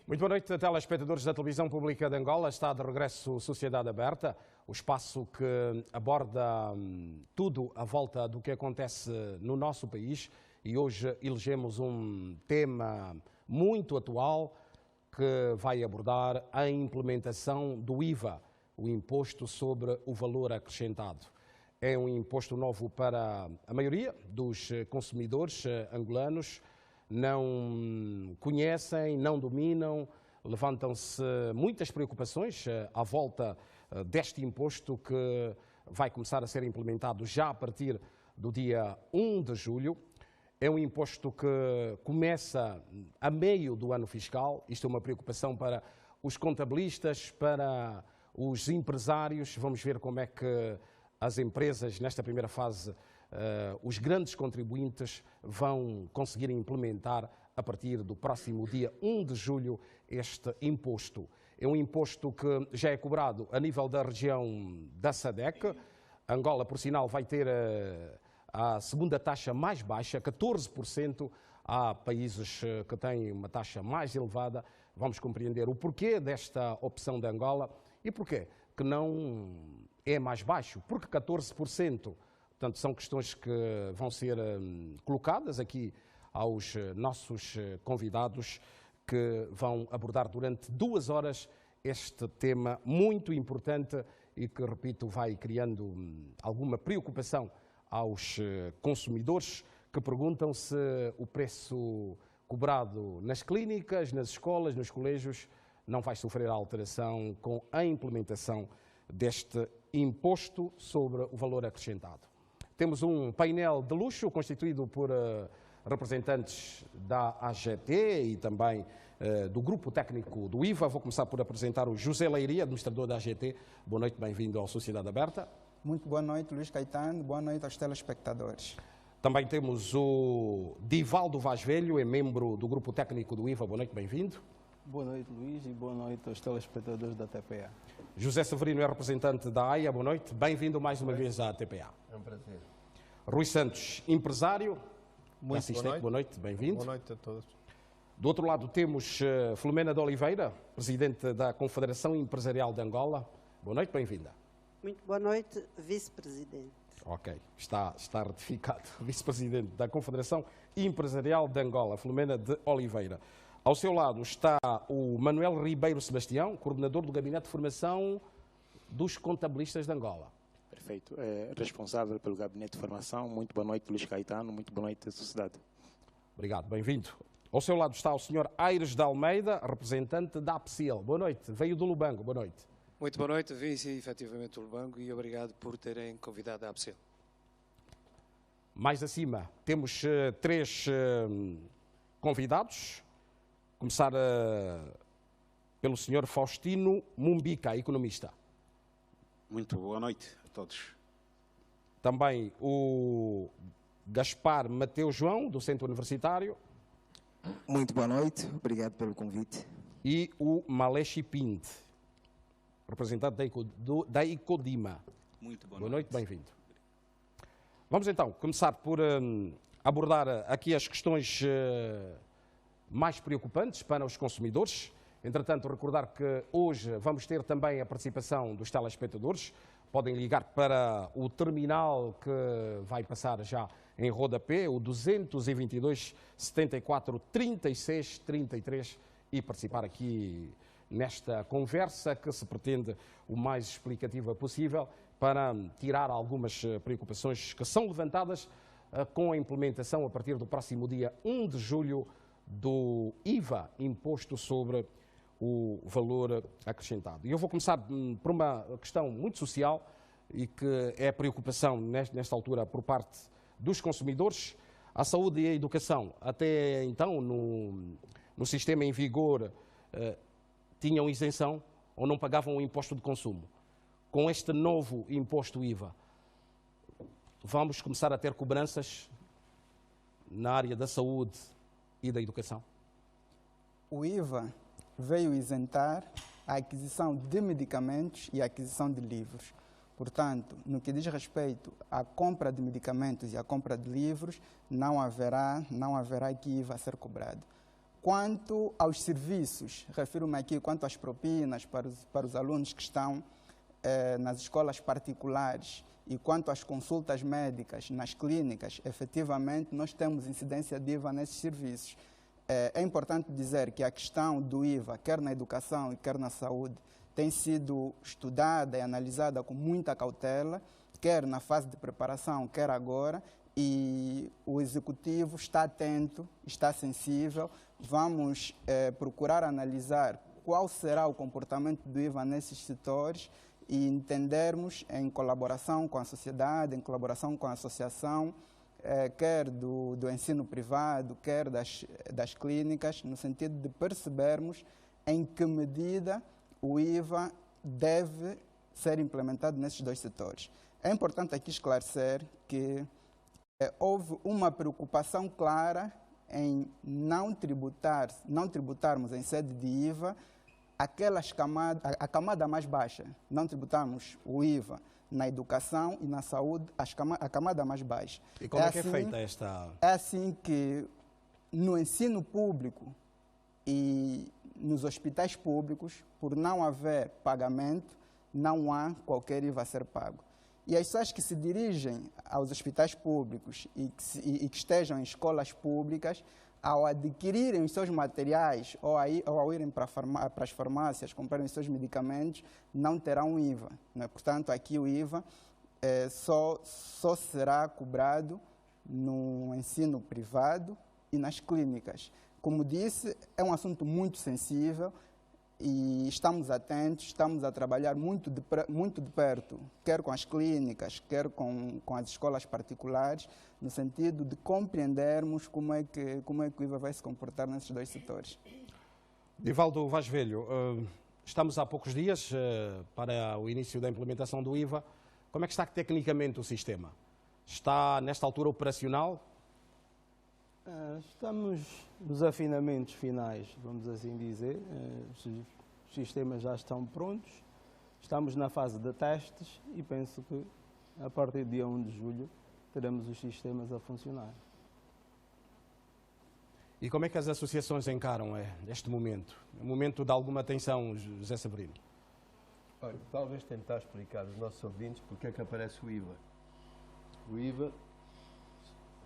Muito boa noite, telespectadores da Televisão Pública de Angola. Está de regresso Sociedade Aberta, o espaço que aborda tudo à volta do que acontece no nosso país. E hoje elegemos um tema muito atual que vai abordar a implementação do IVA, o Imposto sobre o Valor Acrescentado. É um imposto novo para a maioria dos consumidores angolanos. Não conhecem, não dominam, levantam-se muitas preocupações à volta deste imposto que vai começar a ser implementado já a partir do dia 1 de julho. É um imposto que começa a meio do ano fiscal. Isto é uma preocupação para os contabilistas, para os empresários. Vamos ver como é que as empresas, nesta primeira fase, os grandes contribuintes vão conseguir implementar a partir do próximo dia 1 de julho este imposto. É um imposto que já é cobrado a nível da região da SADC. Angola, por sinal, vai ter a segunda taxa mais baixa, 14%. Há países que têm uma taxa mais elevada. Vamos compreender o porquê desta opção de Angola e porquê que não é mais baixo. Porque 14%. Portanto, são questões que vão ser colocadas aqui aos nossos convidados que vão abordar durante 2 horas este tema muito importante e que, repito, vai criando alguma preocupação aos consumidores que perguntam se o preço cobrado nas clínicas, nas escolas, nos colégios não vai sofrer alteração com a implementação deste imposto sobre o valor acrescentado. Temos um painel de luxo constituído por representantes da AGT e também do grupo técnico do IVA. Vou começar por apresentar o José Leiria, administrador da AGT. Boa noite, bem-vindo ao Sociedade Aberta. Muito boa noite, Luís Caetano. Boa noite aos telespectadores. Também temos o Divaldo Vaz Velho, é membro do grupo técnico do IVA. Boa noite, bem-vindo. Boa noite, Luís, e boa noite aos telespectadores da TPA. José Severino é representante da AIA. Boa noite, bem-vindo mais uma vez à TPA. É um prazer. Rui Santos, empresário. Muito assistente, boa noite, bem-vindo. Boa noite a todos. Do outro lado temos Filomena de Oliveira, presidente da Confederação Empresarial de Angola. Boa noite, bem-vinda. Muito boa noite, vice-presidente. Ok, está ratificado. Vice-presidente da Confederação Empresarial de Angola, Filomena de Oliveira. Ao seu lado está o Manuel Ribeiro Sebastião, coordenador do Gabinete de Formação dos Contabilistas de Angola. Perfeito. É responsável pelo Gabinete de Formação. Muito boa noite, Luís Caetano. Muito boa noite, sociedade. Obrigado, bem-vindo. Ao seu lado está o Sr. Aires de Almeida, representante da APSIL. Boa noite, veio do Lubango. Boa noite. Muito boa noite, vice efetivamente do Lubango e obrigado por terem convidado a APSIL. Mais acima temos 3 convidados. Começar pelo Sr. Faustino Mumbica, economista. Muito boa noite a todos. Também o Gaspar Mateus João, do Centro Universitário. Muito boa noite, obrigado pelo convite. E o Maleshi Pinte, representante da Icodima. Muito boa noite, bem-vindo. Vamos então começar por abordar aqui as questões mais preocupantes para os consumidores. Entretanto, recordar que hoje vamos ter também a participação dos telespectadores. Podem ligar para o terminal que vai passar já em rodapé, o 222 74 36 33, e participar aqui nesta conversa que se pretende o mais explicativa possível para tirar algumas preocupações que são levantadas com a implementação a partir do próximo dia 1 de julho do IVA, imposto sobre o valor acrescentado. E eu vou começar por uma questão muito social e que é a preocupação nesta altura por parte dos consumidores. A saúde e a educação, até então, no sistema em vigor, tinham isenção ou não pagavam o imposto de consumo. Com este novo imposto IVA, vamos começar a ter cobranças na área da saúde e da educação? O IVA veio isentar a aquisição de medicamentos e a aquisição de livros. Portanto, no que diz respeito à compra de medicamentos e à compra de livros, não haverá que IVA a ser cobrado. Quanto aos serviços, refiro-me aqui quanto às propinas para os alunos que estão nas escolas particulares e quanto às consultas médicas nas clínicas, efetivamente nós temos incidência de IVA nesses serviços. É importante dizer que a questão do IVA, quer na educação e quer na saúde, tem sido estudada e analisada com muita cautela, quer na fase de preparação, quer agora, e o Executivo está atento, está sensível. Vamos procurar analisar qual será o comportamento do IVA nesses setores e entendermos, em colaboração com a sociedade, em colaboração com a associação, quer do ensino privado, quer das clínicas, no sentido de percebermos em que medida o IVA deve ser implementado nesses dois setores. É importante aqui esclarecer que houve uma preocupação clara em não tributarmos em sede de IVA a camada mais baixa. Não tributarmos o IVA na educação e na saúde, a camada mais baixa. E como é que é feita esta... É assim que no ensino público e nos hospitais públicos, por não haver pagamento, não há qualquer IVA a ser pago. E as pessoas que se dirigem aos hospitais públicos e que estejam em escolas públicas, ao adquirirem os seus materiais ou ao irem para as farmácias comprarem os seus medicamentos, não terão IVA. Né? Portanto, aqui o IVA só será cobrado no ensino privado e nas clínicas. Como disse, é um assunto muito sensível e estamos atentos, estamos a trabalhar muito de perto, quer com as clínicas, quer com as escolas particulares, no sentido de compreendermos como é que o IVA vai se comportar nesses dois setores. Divaldo Vaz Velho, estamos há poucos dias para o início da implementação do IVA. Como é que está tecnicamente o sistema? Está, nesta altura, operacional? Estamos nos afinamentos finais, vamos assim dizer. Os sistemas já estão prontos. Estamos na fase de testes e penso que a partir do dia 1 de julho teremos os sistemas a funcionar. E como é que as associações encaram este momento? Um momento de alguma tensão, José Severino? Olha, talvez tentar explicar aos nossos ouvintes porque é que aparece o IVA. O IVA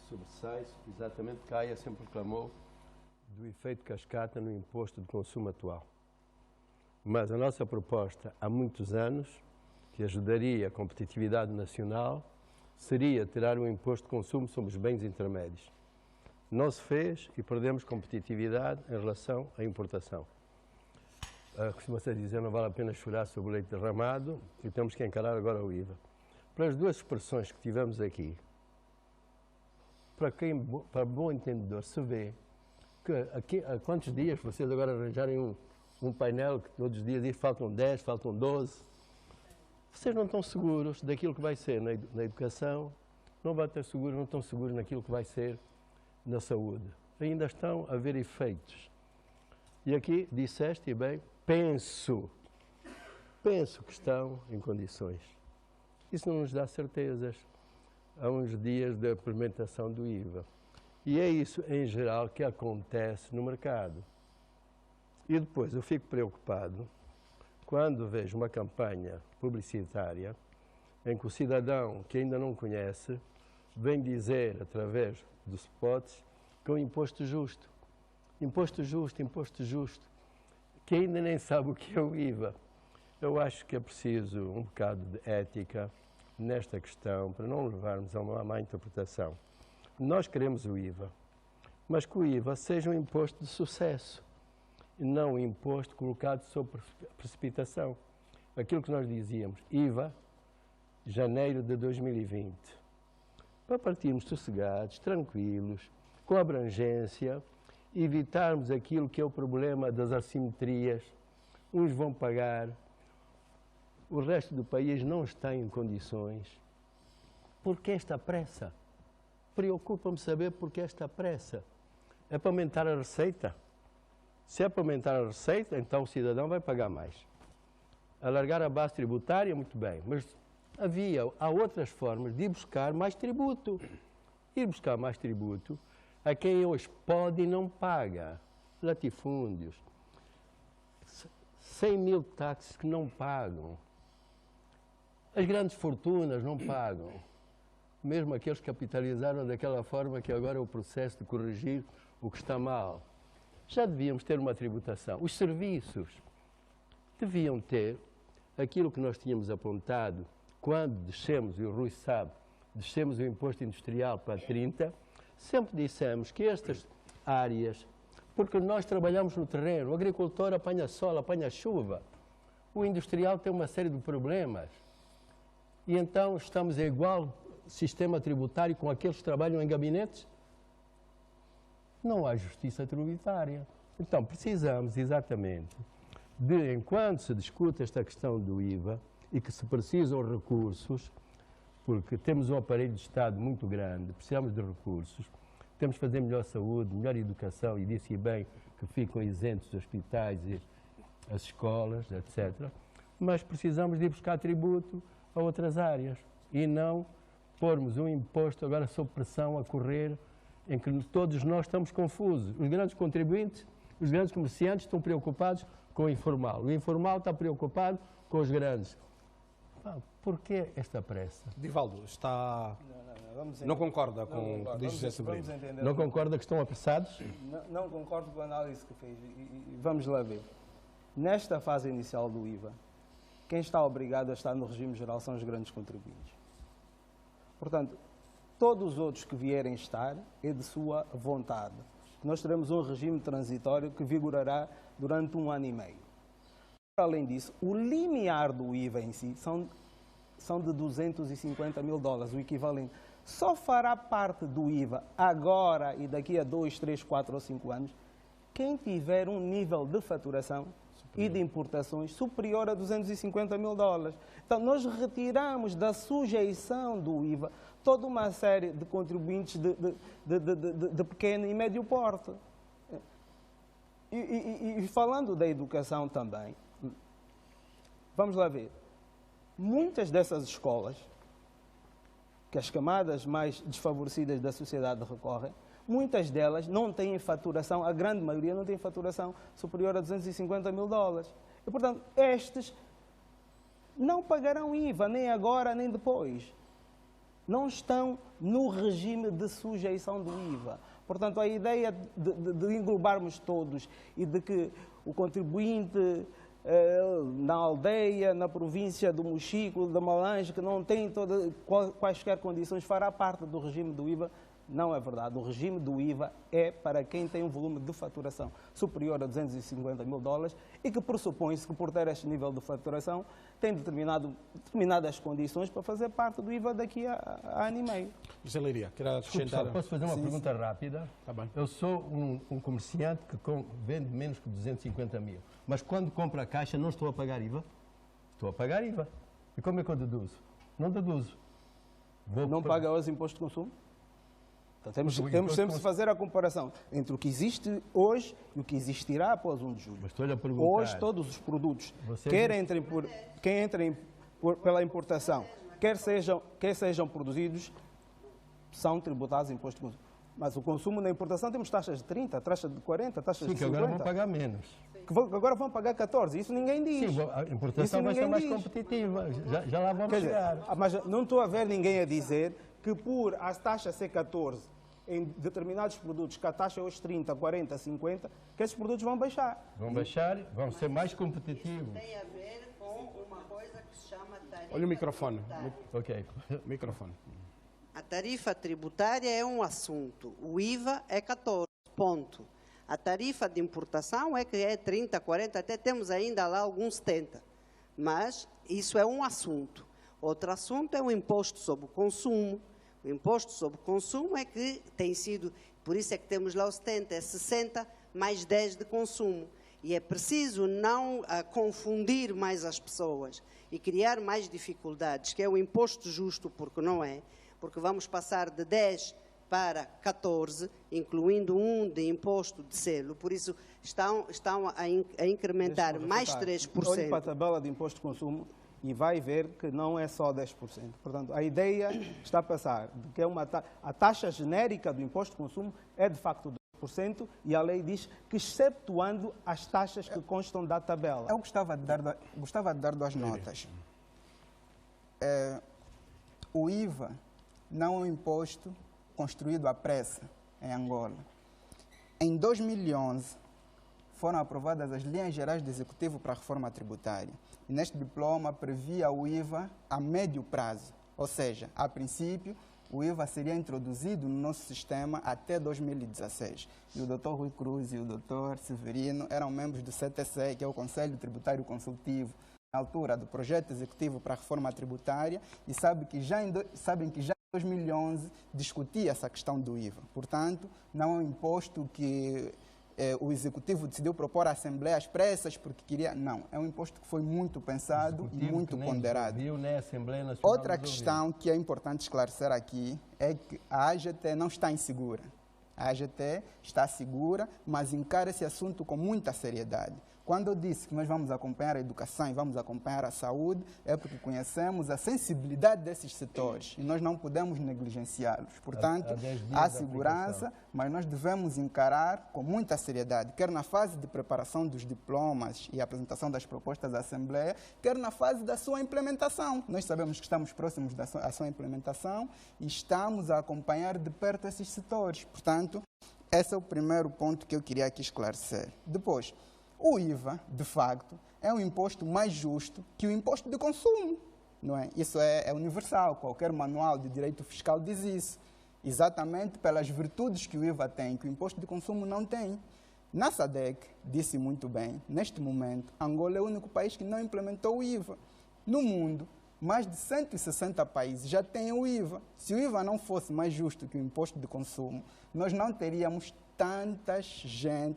sobressai, exatamente, Caia sempre reclamou do efeito cascata no imposto de consumo atual. Mas a nossa proposta, há muitos anos, que ajudaria a competitividade nacional, seria tirar o imposto de consumo sobre os bens intermédios. Não se fez e perdemos competitividade em relação à importação. Costuma-se dizer, não vale a pena chorar sobre o leite derramado e temos que encarar agora o IVA. Para as duas expressões que tivemos aqui, para bom entendedor, se vê que aqui, há quantos dias vocês agora arranjarem um painel que todos os dias faltam 10, faltam 12, vocês não estão seguros daquilo que vai ser na educação, não vão ter seguros, não estão seguros naquilo que vai ser na saúde. Ainda estão a haver efeitos. E aqui disseste, e bem, penso que estão em condições. Isso não nos dá certezas. Há uns dias da implementação do IVA. E é isso, em geral, que acontece no mercado. E depois eu fico preocupado quando vejo uma campanha publicitária em que o cidadão que ainda não conhece vem dizer, através dos spots, que é um imposto justo. Imposto justo, que ainda nem sabe o que é o IVA. Eu acho que é preciso um bocado de ética nesta questão, para não levarmos a uma má interpretação. Nós queremos o IVA, mas que o IVA seja um imposto de sucesso, e não um imposto colocado sob precipitação. Aquilo que nós dizíamos, IVA, janeiro de 2020, para partirmos sossegados, tranquilos, com abrangência, evitarmos aquilo que é o problema das assimetrias. Uns vão pagar, o resto do país não está em condições. Por que esta pressa? Preocupa-me saber por que esta pressa. É para aumentar a receita? Se é para aumentar a receita, então o cidadão vai pagar mais. Alargar a base tributária, muito bem, mas há outras formas de ir buscar mais tributo. Ir buscar mais tributo a quem hoje pode e não paga. latifúndios, 100 mil táxis que não pagam. As grandes fortunas não pagam. Mesmo aqueles que capitalizaram daquela forma que agora é o processo de corrigir o que está mal. Já devíamos ter uma tributação. Os serviços deviam ter aquilo que nós tínhamos apontado quando descemos, e o Rui sabe, descemos o imposto industrial para 30%, sempre dissemos que estas áreas, porque nós trabalhamos no terreno, o agricultor apanha sol, apanha chuva, o industrial tem uma série de problemas. E então estamos a igual sistema tributário com aqueles que trabalham em gabinetes? Não há justiça tributária. Então precisamos exatamente de, enquanto se discute esta questão do IVA e que se precisam recursos, porque temos um aparelho de Estado muito grande, precisamos de recursos, temos que fazer melhor saúde, melhor educação, e disse bem que ficam isentos os hospitais e as escolas, etc. Mas precisamos de ir buscar tributo a outras áreas e não pormos um imposto agora sob pressão a correr, em que todos nós estamos confusos. Os grandes contribuintes, os grandes comerciantes estão preocupados com o informal. O informal está preocupado com os grandes. Por que esta pressa? Divaldo, está... Não concorda com o que diz José Sobrinho? Não concorda que estão apressados? Não concordo com a análise que fez. E vamos lá ver. Nesta fase inicial do IVA, quem está obrigado a estar no regime geral são os grandes contribuintes. Portanto, todos os outros que vierem estar é de sua vontade. Nós teremos um regime transitório que vigorará durante 1 ano e meio. Além disso, o limiar do IVA em si são de 250 mil dólares, o equivalente. Só fará parte do IVA agora e daqui a 2, 3, 4 ou 5 anos quem tiver um nível de faturação e de importações superior a 250 mil dólares. Então, nós retiramos da sujeição do IVA toda uma série de contribuintes de pequeno e médio porte. E falando da educação também, vamos lá ver. Muitas dessas escolas, que as camadas mais desfavorecidas da sociedade recorrem, muitas delas não têm faturação, a grande maioria não tem faturação superior a 250 mil dólares. E, portanto, estes não pagarão IVA, nem agora, nem depois. Não estão no regime de sujeição do IVA. Portanto, a ideia de englobarmos todos e de que o contribuinte na aldeia, na província do Mochico, da Malange, que não tem quaisquer condições, fará parte do regime do IVA, não é verdade. O regime do IVA é para quem tem um volume de faturação superior a 250 mil dólares e que pressupõe-se que, por ter este nível de faturação, tem determinadas condições para fazer parte do IVA daqui a ano e meio. José Leiria, quer acrescentar? Posso fazer uma pergunta rápida? Tá bem. Eu sou um comerciante que vende menos que 250 mil, mas quando compro a caixa não estou a pagar IVA? Estou a pagar IVA. E como é que eu deduzo? Não deduzo. Não paga hoje imposto de consumo? Então, temos sempre de fazer a comparação entre o que existe hoje e o que existirá após 1 de julho. Mas estou-lhe a perguntar. Hoje, todos os produtos, quer entrem pela importação, quer sejam produzidos, são tributados em imposto de consumo. Mas o consumo na importação temos taxas de 30, taxas de 40, taxas de 50. Sim, que agora vão pagar menos. Que agora vão pagar 14, isso ninguém diz. Sim, a importação vai ser mais competitiva, já lá vamos chegar. Mas não estou a ver ninguém a dizer que por a taxa ser 14 em determinados produtos, que a taxa é hoje 30, 40, 50, que esses produtos vão baixar. Vão baixar, vão ser mais competitivos. Tem a ver com uma coisa que se chama tarifa. Olha o microfone. Ok. Microfone. A tarifa tributária é um assunto, o IVA é 14, ponto. A tarifa de importação é que é 30, 40, até temos ainda lá alguns 70. Mas isso é um assunto. Outro assunto é o imposto sobre o consumo. O imposto sobre o consumo é que tem sido, por isso é que temos lá os 70, é 60 mais 10 de consumo. E é preciso não confundir mais as pessoas e criar mais dificuldades, que é o imposto justo, porque não é, porque vamos passar de 10 para 14, incluindo um de imposto de selo. Por isso, estão a incrementar mais 3%. Olhe para a tabela de imposto de consumo e vai ver que não é só 10%. Portanto, a ideia está a passar de que a taxa genérica do imposto de consumo é de facto 2% e a lei diz que exceptuando as taxas que constam da tabela. Eu gostava de dar duas notas. O IVA não é um imposto construído à pressa em Angola. Em 2011, foram aprovadas as linhas gerais do Executivo para a reforma tributária. E neste diploma previa o IVA a médio prazo, ou seja, a princípio, o IVA seria introduzido no nosso sistema até 2016. E o Dr. Rui Cruz e o Dr. Severino eram membros do CTC, que é o Conselho Tributário Consultivo, na altura do projeto executivo para a reforma tributária, e sabem que já em 2011 discutia essa questão do IVA. Portanto, não é um imposto que o Executivo decidiu propor à Assembleia às pressas porque queria. Não, é um imposto que foi muito pensado e muito ponderado. Outra questão que é importante esclarecer aqui é que a AGT não está insegura. A AGT está segura, mas encara esse assunto com muita seriedade. Quando eu disse que nós vamos acompanhar a educação e vamos acompanhar a saúde, é porque conhecemos a sensibilidade desses setores e nós não podemos negligenciá-los. Portanto, há segurança, mas nós devemos encarar com muita seriedade, quer na fase de preparação dos diplomas e apresentação das propostas à Assembleia, quer na fase da sua implementação. Nós sabemos que estamos próximos da sua implementação e estamos a acompanhar de perto esses setores. Portanto, esse é o primeiro ponto que eu queria aqui esclarecer. Depois, o IVA, de facto, é um imposto mais justo que o imposto de consumo, não é? Isso é universal, qualquer manual de direito fiscal diz isso, exatamente pelas virtudes que o IVA tem, que o imposto de consumo não tem. Na SADC, disse muito bem, neste momento, Angola é o único país que não implementou o IVA. No mundo, mais de 160 países já têm o IVA. Se o IVA não fosse mais justo que o imposto de consumo, nós não teríamos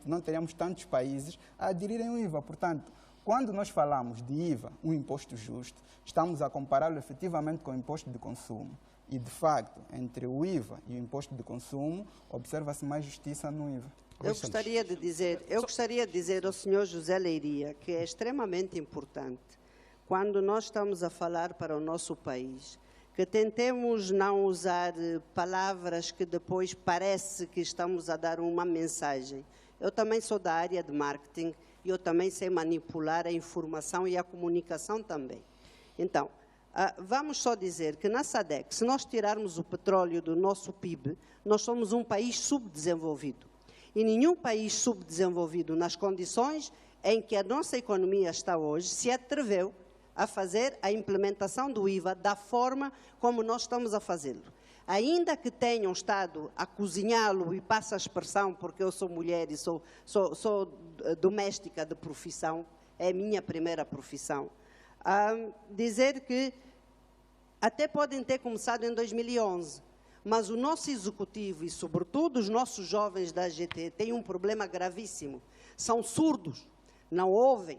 não teríamos tantos países a aderirem ao IVA. Portanto, quando nós falamos de IVA, um imposto justo, estamos a compará-lo efetivamente com o imposto de consumo. E, de facto, entre o IVA e o imposto de consumo, observa-se mais justiça no IVA. Eu gostaria de dizer ao Sr. José Leiria que é extremamente importante, quando nós estamos a falar para o nosso país, que tentemos não usar palavras que depois parece que estamos a dar uma mensagem. Eu também sou da área de marketing e eu também sei manipular a informação e a comunicação também. Então, vamos só dizer que na SADC, se nós tirarmos o petróleo do nosso PIB, nós somos um país subdesenvolvido. E nenhum país subdesenvolvido, nas condições em que a nossa economia está hoje, se atreveu a fazer a implementação do IVA da forma como nós estamos a fazê-lo. Ainda que tenham estado a cozinhá-lo, e passo a expressão porque eu sou mulher e sou doméstica de profissão, é a minha primeira profissão, dizer que até podem ter começado em 2011, mas o nosso executivo e, sobretudo, os nossos jovens da AGT têm um problema gravíssimo. São surdos, não ouvem.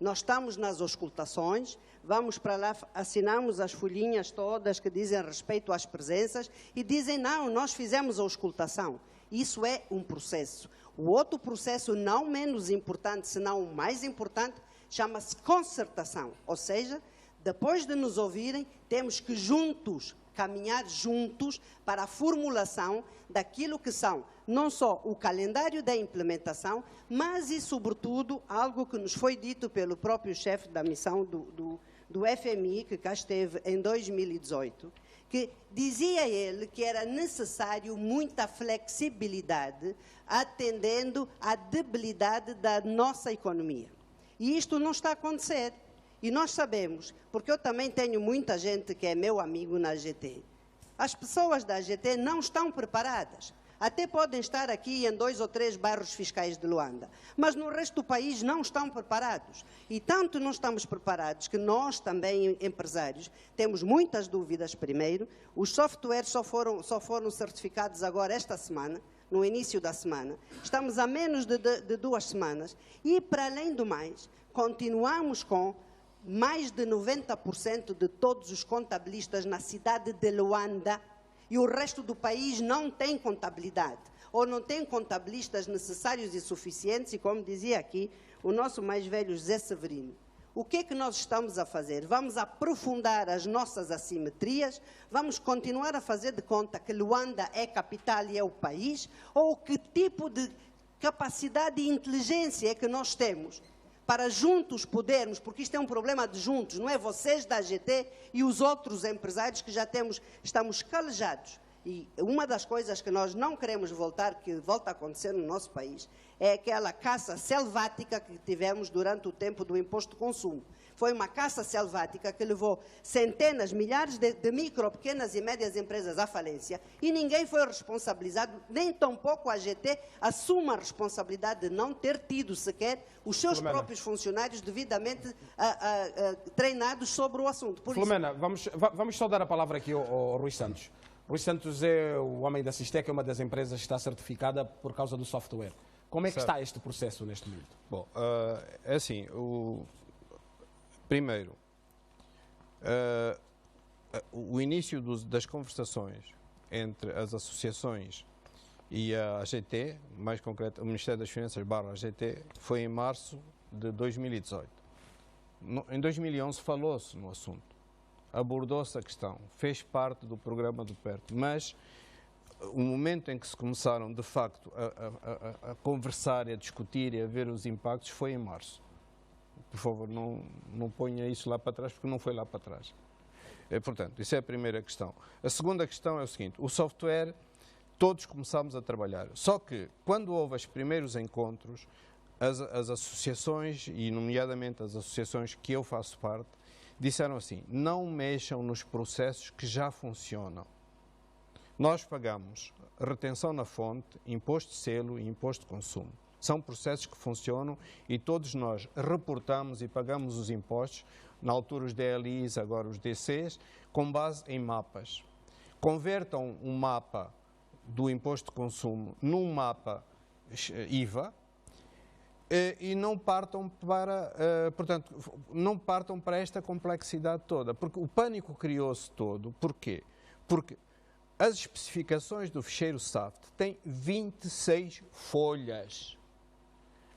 Nós estamos nas auscultações, vamos para lá, assinamos as folhinhas todas que dizem respeito às presenças e dizem, não, nós fizemos a auscultação. Isso é um processo. O outro processo, não menos importante, senão o mais importante, chama-se concertação. Ou seja, depois de nos ouvirem, temos que juntos, caminhar juntos para a formulação daquilo que são não só o calendário da implementação, mas e, sobretudo, algo que nos foi dito pelo próprio chefe da missão do FMI, que cá esteve em 2018, que dizia ele que era necessário muita flexibilidade atendendo à debilidade da nossa economia. E isto não está a acontecer. E nós sabemos, porque eu também tenho muita gente que é meu amigo na AGT. As pessoas da AGT não estão preparadas. Até podem estar aqui em 2 ou 3 bairros fiscais de Luanda, mas no resto do país não estão preparados. E tanto não estamos preparados que nós também, empresários, temos muitas dúvidas primeiro. Os softwares só foram certificados agora esta semana, no início da semana. Estamos a menos de 2 semanas. E, para além do mais, continuamos com mais de 90% de todos os contabilistas na cidade de Luanda, e o resto do país não tem contabilidade, ou não tem contabilistas necessários e suficientes, e como dizia aqui o nosso mais velho José Severino, O que é que nós estamos a fazer? Vamos aprofundar as nossas assimetrias? Vamos continuar a fazer de conta que Luanda é capital e é o país? Ou que tipo de capacidade e inteligência é que nós temos para juntos podermos, porque isto é um problema de juntos, não é vocês da AGT e os outros empresários que já estamos calejados. E uma das coisas que nós não queremos voltar, que volta a acontecer no nosso país, é aquela caça selvática que tivemos durante o tempo do imposto de consumo. Foi uma caça selvática que levou centenas, milhares de micro, pequenas e médias empresas à falência e ninguém foi responsabilizado, nem tampouco a AGT assume a responsabilidade de não ter tido sequer os seus próprios funcionários devidamente treinados sobre o assunto. Por Filomena, vamos só dar a palavra aqui ao Rui Santos. Rui Santos é o homem da Sistec, é uma das empresas que está certificada por causa do software. Como é que está este processo neste momento? Bom, é assim, primeiro, o início das conversações entre as associações e a AGT, mais concreto, o Ministério das Finanças / AGT, foi em março de 2018. Em 2011 falou-se no assunto, abordou-se a questão, fez parte do programa do PERTE, mas o momento em que se começaram, de facto, a conversar, a discutir e a ver os impactos foi em março. Por favor, não ponha isso lá para trás, porque não foi lá para trás. Portanto, isso é a primeira questão. A segunda questão é o seguinte, o software, todos começámos a trabalhar. Só que, quando houve os primeiros encontros, as associações, e nomeadamente as associações que eu faço parte, disseram assim, não mexam nos processos que já funcionam. Nós pagamos retenção na fonte, imposto de selo e imposto de consumo. São processos que funcionam e todos nós reportamos e pagamos os impostos, na altura os DLIs, agora os DCs, com base em mapas. Convertam um mapa do imposto de consumo num mapa IVA e não partam para, portanto, não partam para esta complexidade toda, porque o pânico criou-se todo. Porquê? Porque as especificações do ficheiro SAFT têm 26 folhas.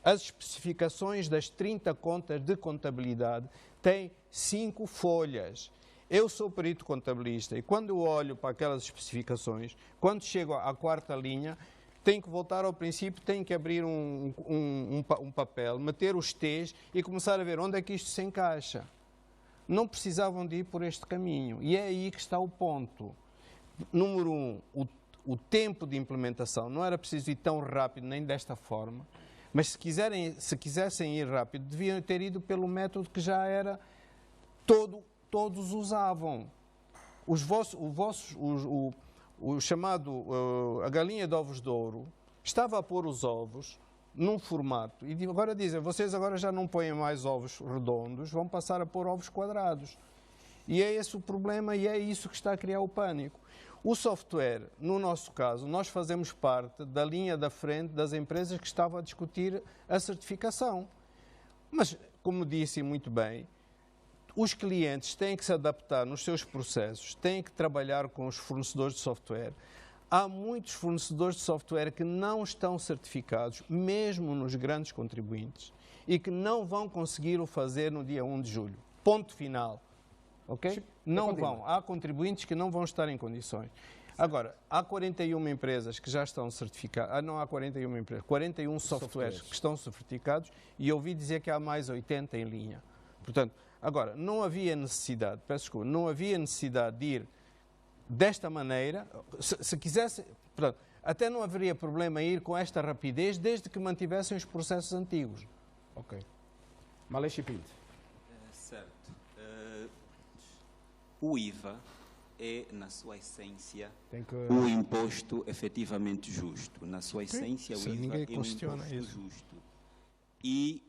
As especificações das 30 contas de contabilidade têm 5 folhas. Eu sou perito contabilista e quando eu olho para aquelas especificações, quando chego à quarta linha, tenho que voltar ao princípio, tenho que abrir um papel, meter os T's e começar a ver onde é que isto se encaixa. Não precisavam de ir por este caminho e é aí que está o ponto. Número 1, o tempo de implementação não era preciso ir tão rápido, nem desta forma, mas se quisessem ir rápido, deviam ter ido pelo método que já era, todos usavam. O chamado, a galinha de ovos de ouro, estava a pôr os ovos num formato, e agora dizem, vocês agora já não põem mais ovos redondos, vão passar a pôr ovos quadrados. E é esse o problema e é isso que está a criar o pânico. O software, no nosso caso, nós fazemos parte da linha da frente das empresas que estavam a discutir a certificação. Mas, como disse muito bem, os clientes têm que se adaptar nos seus processos, têm que trabalhar com os fornecedores de software. Há muitos fornecedores de software que não estão certificados, mesmo nos grandes contribuintes, e que não vão conseguir o fazer no dia 1 de julho. Ponto final. Ok? Não vão. Há contribuintes que não vão estar em condições. Agora, há 41 empresas que já estão certificadas. Não há 41 empresas, 41 softwares que estão certificados e ouvi dizer que há mais 80 em linha. Portanto, agora, não havia necessidade, peço desculpa, não havia necessidade de ir desta maneira. Se quisesse, portanto, até não haveria problema em ir com esta rapidez desde que mantivessem os processos antigos. Ok. Maleixi Pinto. Certo. O IVA é, na sua essência, o imposto efetivamente justo. Na sua essência, o IVA é um imposto justo. E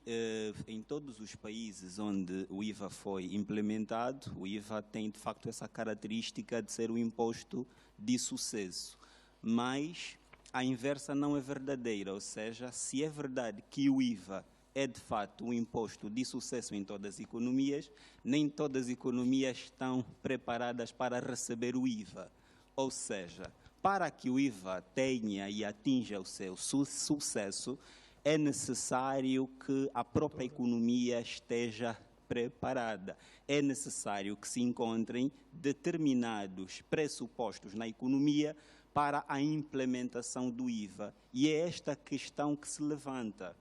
em todos os países onde o IVA foi implementado, o IVA tem, de facto, essa característica de ser um imposto de sucesso. Mas a inversa não é verdadeira, ou seja, se é verdade que o IVA é, de fato, um imposto de sucesso em todas as economias, nem todas as economias estão preparadas para receber o IVA. Ou seja, para que o IVA tenha e atinja o seu sucesso, é necessário que a própria economia esteja preparada. É necessário que se encontrem determinados pressupostos na economia para a implementação do IVA. E é esta questão que se levanta.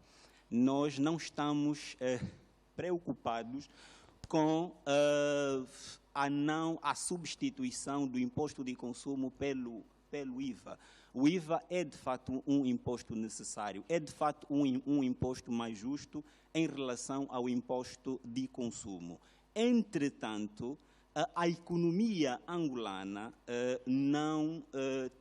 Nós não estamos preocupados com a substituição do imposto de consumo pelo IVA. O IVA é, de fato, um imposto necessário, é, de fato, um imposto mais justo em relação ao imposto de consumo. Entretanto, a economia angolana não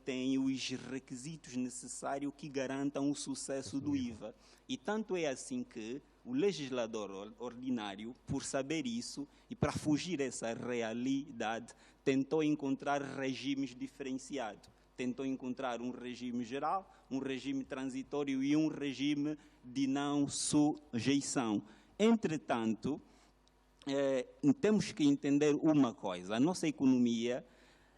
tem os requisitos necessários que garantam o sucesso do IVA. E tanto é assim que o legislador ordinário, por saber isso e para fugir dessa realidade, tentou encontrar regimes diferenciados. Tentou encontrar um regime geral, um regime transitório e um regime de não sujeição. Entretanto, temos que entender uma coisa. A nossa economia,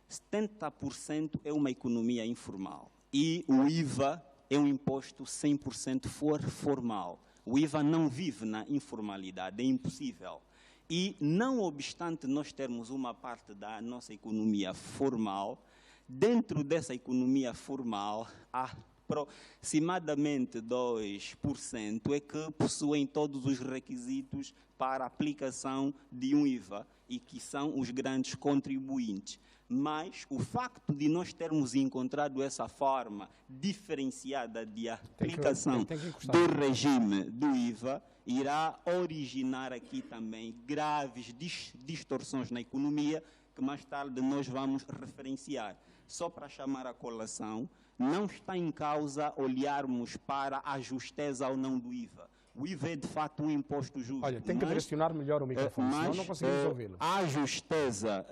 70% é uma economia informal. E o IVA é um imposto 100% formal. O IVA não vive na informalidade, é impossível. E, não obstante nós termos uma parte da nossa economia formal, dentro dessa economia formal, aproximadamente 2% é que possuem todos os requisitos para a aplicação de um IVA e que são os grandes contribuintes. Mas o facto de nós termos encontrado essa forma diferenciada de aplicação do regime do IVA irá originar aqui também graves distorções na economia que mais tarde nós vamos referenciar. Só para chamar a colação, não está em causa olharmos para a justeza ou não do IVA. O IVA é, de fato, um imposto justo. Olha, tem que direcionar melhor o microfone, senão não conseguimos ouvi-lo. A justeza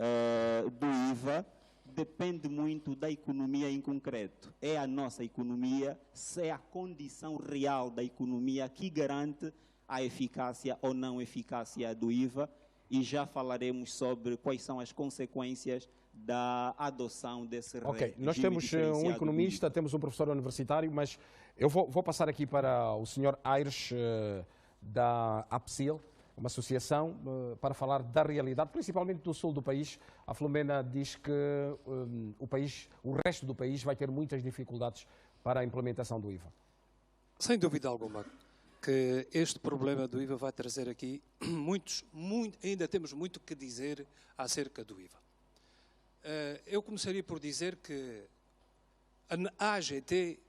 do IVA depende muito da economia em concreto. É a nossa economia, é a condição real da economia que garante a eficácia ou não eficácia do IVA, e já falaremos sobre quais são as consequências da adoção desse regime. Ok, nós temos um economista, temos um professor universitário, mas eu vou passar aqui para o Sr. Aires, da APSIL, uma associação, para falar da realidade, principalmente do sul do país. A Filomena diz que o resto do país vai ter muitas dificuldades para a implementação do IVA. Sem dúvida alguma que este problema do IVA vai trazer aqui ainda temos muito que dizer acerca do IVA. Eu começaria por dizer que a AGT,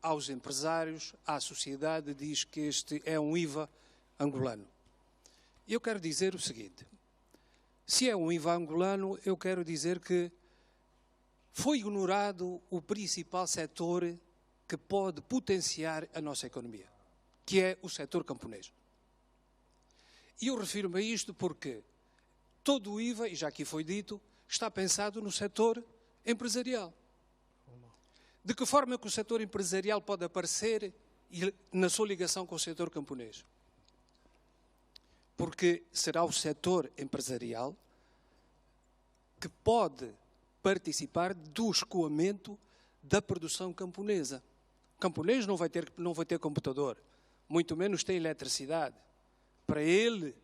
aos empresários, à sociedade, diz que este é um IVA angolano. E eu quero dizer o seguinte: se é um IVA angolano, eu quero dizer que foi ignorado o principal setor que pode potenciar a nossa economia, que é o setor camponês. E eu refiro-me a isto porque todo o IVA, e já aqui foi dito, está pensado no setor empresarial. De que forma é que o setor empresarial pode aparecer na sua ligação com o setor camponês? Porque será o setor empresarial que pode participar do escoamento da produção camponesa. O camponês não vai ter computador, muito menos tem eletricidade. Para ele,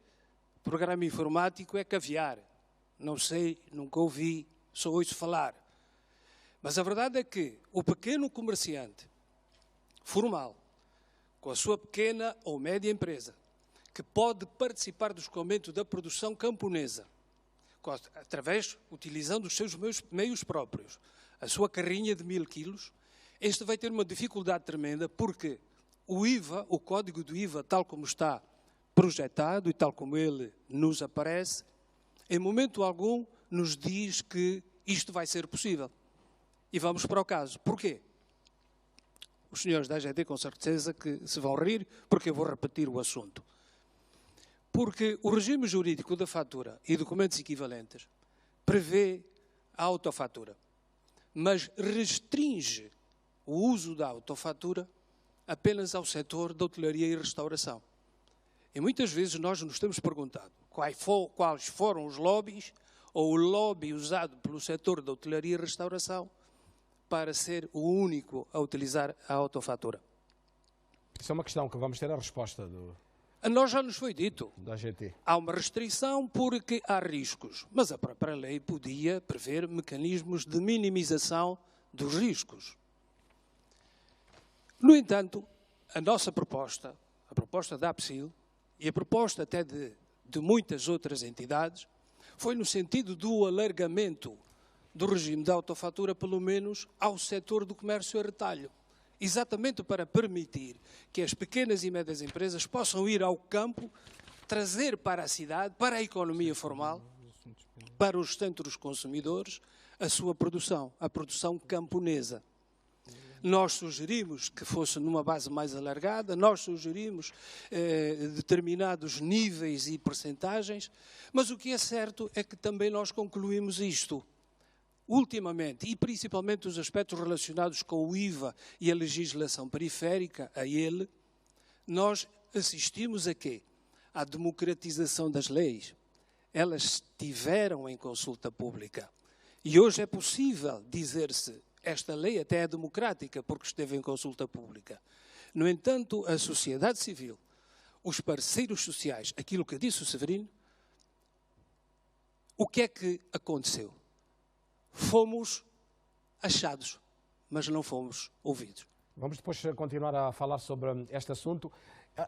programa informático é caviar. Não sei, nunca ouvi, só ouço falar. Mas a verdade é que o pequeno comerciante formal, com a sua pequena ou média empresa, que pode participar do escoamento da produção camponesa, utilizando os seus meios próprios, a sua carrinha de 1000 quilos, este vai ter uma dificuldade tremenda porque o IVA, o código do IVA, tal como está projetado e tal como ele nos aparece, em momento algum nos diz que isto vai ser possível. E vamos para o caso. Porquê? Os senhores da AGT com certeza que se vão rir, porque eu vou repetir o assunto. Porque o regime jurídico da fatura e documentos equivalentes prevê a autofatura, mas restringe o uso da autofatura apenas ao setor da hotelaria e restauração. E muitas vezes nós nos temos perguntado quais foram os lobbies ou o lobby usado pelo setor da hotelaria e restauração para ser o único a utilizar a autofatura. Isso é uma questão que vamos ter a resposta do A nós já nos foi dito. Da AGT. Há uma restrição porque há riscos, mas a própria lei podia prever mecanismos de minimização dos riscos. No entanto, a nossa proposta, a proposta da APSIL e a proposta até de muitas outras entidades, foi no sentido do alargamento do regime da autofatura, pelo menos ao setor do comércio a retalho. Exatamente para permitir que as pequenas e médias empresas possam ir ao campo, trazer para a cidade, para a economia formal, para os centros consumidores, a sua produção, a produção camponesa. Nós sugerimos que fosse numa base mais alargada, nós sugerimos determinados níveis e percentagens, mas o que é certo é que também nós concluímos isto. Ultimamente, e principalmente os aspectos relacionados com o IVA e a legislação periférica a ele, nós assistimos a quê? À democratização das leis. Elas estiveram em consulta pública. E hoje é possível dizer-se, esta lei até é democrática porque esteve em consulta pública. No entanto, a sociedade civil, os parceiros sociais, aquilo que disse o Severino, o que é que aconteceu? Fomos achados, mas não fomos ouvidos. Vamos depois continuar a falar sobre este assunto.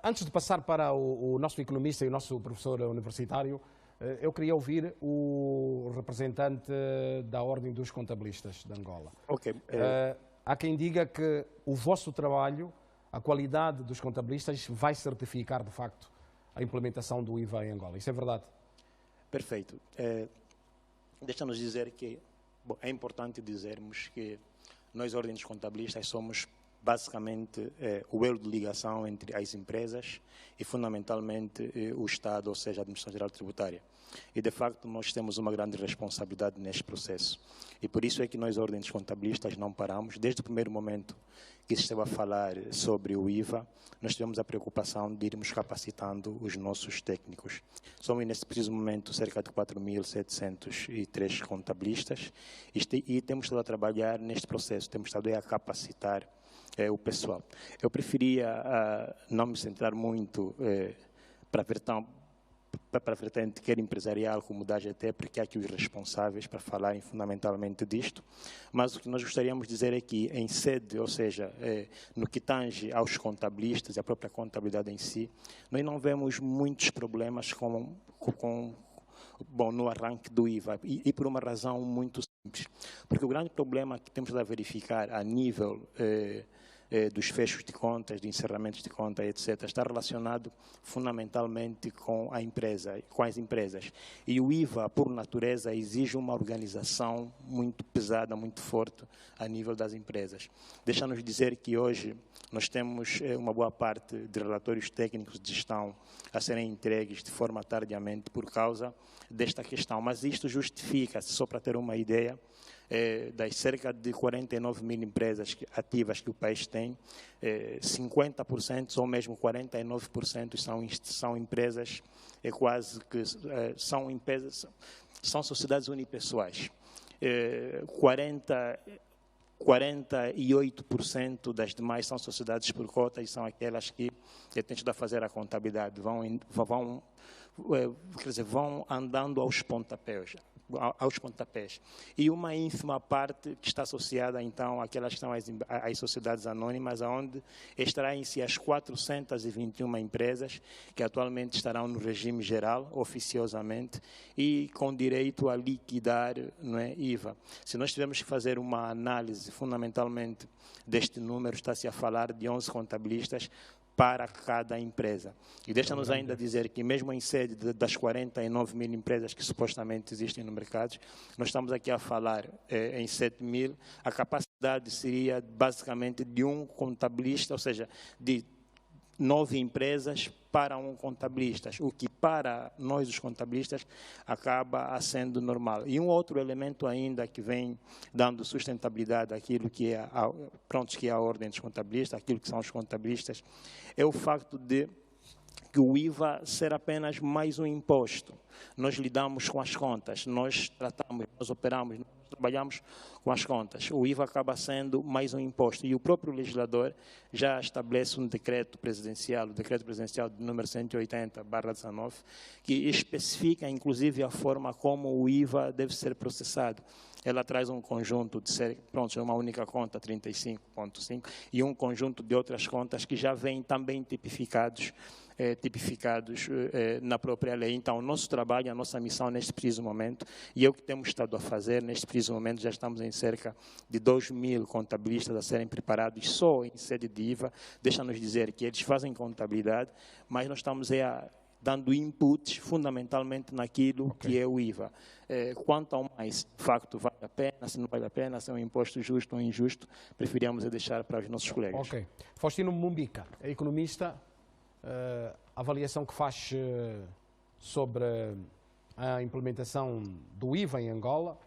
Antes de passar para o nosso economista e o nosso professor universitário, eu queria ouvir o representante da Ordem dos Contabilistas de Angola. Okay. Há quem diga que o vosso trabalho, a qualidade dos contabilistas, vai certificar, de facto, a implementação do IVA em Angola. Isso é verdade? Perfeito. Deixa-nos dizer que é importante dizermos que nós, Ordem dos Contabilistas, somos basicamente o elo de ligação entre as empresas e, fundamentalmente, o Estado, ou seja, a Administração Geral Tributária. E, de facto, nós temos uma grande responsabilidade neste processo. E por isso é que nós, Ordem dos Contabilistas, não paramos. Desde o primeiro momento que se estava a falar sobre o IVA, nós tivemos a preocupação de irmos capacitando os nossos técnicos. Somos, nesse preciso momento, cerca de 4.703 contabilistas e temos estado a trabalhar neste processo, temos estado a capacitar o pessoal. Eu preferia não me centrar muito para a vertente quer empresarial como da AGT, porque há aqui os responsáveis para falarem fundamentalmente disto, mas o que nós gostaríamos de dizer é que em sede, ou seja, no que tange aos contabilistas e a própria contabilidade em si, nós não vemos muitos problemas no arranque do IVA, e por uma razão muito simples, porque o grande problema que temos de verificar a nível dos fechos de contas, de encerramentos de conta, etc., está relacionado fundamentalmente com a empresa, com as empresas. E o IVA, por natureza, exige uma organização muito pesada, muito forte a nível das empresas. Deixa-nos dizer que hoje nós temos uma boa parte de relatórios técnicos de gestão a serem entregues de forma tardiamente por causa desta questão. Mas isto justifica-se, só para ter uma ideia, das cerca de 49 mil empresas ativas que o país tem, 50% ou mesmo 49% são empresas, quase que são empresas, são sociedades unipessoais. 48% das demais são sociedades por cota e são aquelas que têm de fazer a contabilidade, vão andando aos pontapés. E uma ínfima parte que está associada, então, àquelas que são as sociedades anônimas, onde extraem-se as 421 empresas que atualmente estarão no regime geral, oficiosamente, e com direito a liquidar, não é, IVA. Se nós tivermos que fazer uma análise, fundamentalmente, deste número, está-se a falar de 11 contabilistas para cada empresa. E deixa-nos ainda dizer que, mesmo em sede das 49 mil empresas que supostamente existem no mercado, nós estamos aqui a falar em 7 mil, a capacidade seria basicamente de um contabilista, ou seja, de 9 empresas para um contabilista, o que para nós, os contabilistas, acaba sendo normal. E um outro elemento ainda que vem dando sustentabilidade àquilo que é que é a Ordem dos Contabilistas, aquilo que são os contabilistas, é o facto de que o IVA ser apenas mais um imposto. Nós lidamos com as contas, nós tratamos, nós operamos, nós trabalhamos com as contas. O IVA acaba sendo mais um imposto. E o próprio legislador já estabelece um decreto presidencial, o decreto presidencial de número 180/19, que especifica, inclusive, a forma como o IVA deve ser processado. Ela traz um conjunto de uma única conta, 35,5, e um conjunto de outras contas que já vêm também tipificados na própria lei. Então, o nosso trabalho, a nossa missão neste preciso momento, e é o que temos estado a fazer neste preciso momento, já estamos em cerca de 2.000 contabilistas a serem preparados só em sede de IVA. Deixa-nos dizer que eles fazem contabilidade, mas nós estamos dando inputs fundamentalmente naquilo que é o IVA. Quanto ao mais, de facto, vale a pena, se não vale a pena, se é um imposto justo ou injusto, preferíamos deixar para os nossos colegas. Ok. Faustino Mumbica, é economista, a avaliação que faz sobre a implementação do IVA em Angola.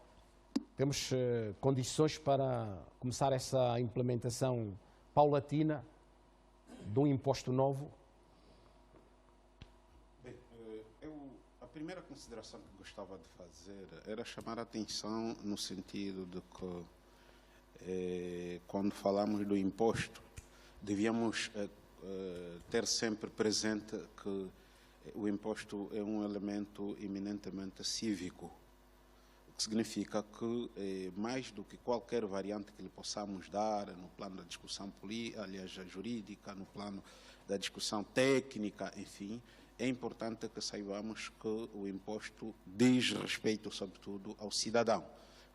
Temos condições para começar essa implementação paulatina de um imposto novo? A primeira consideração que gostava de fazer era chamar a atenção no sentido de que, quando falamos do imposto, devíamos ter sempre presente que o imposto é um elemento eminentemente cívico, o que significa que, mais do que qualquer variante que lhe possamos dar no plano da discussão jurídica, no plano da discussão técnica, enfim, é importante que saibamos que o imposto diz respeito, sobretudo, ao cidadão.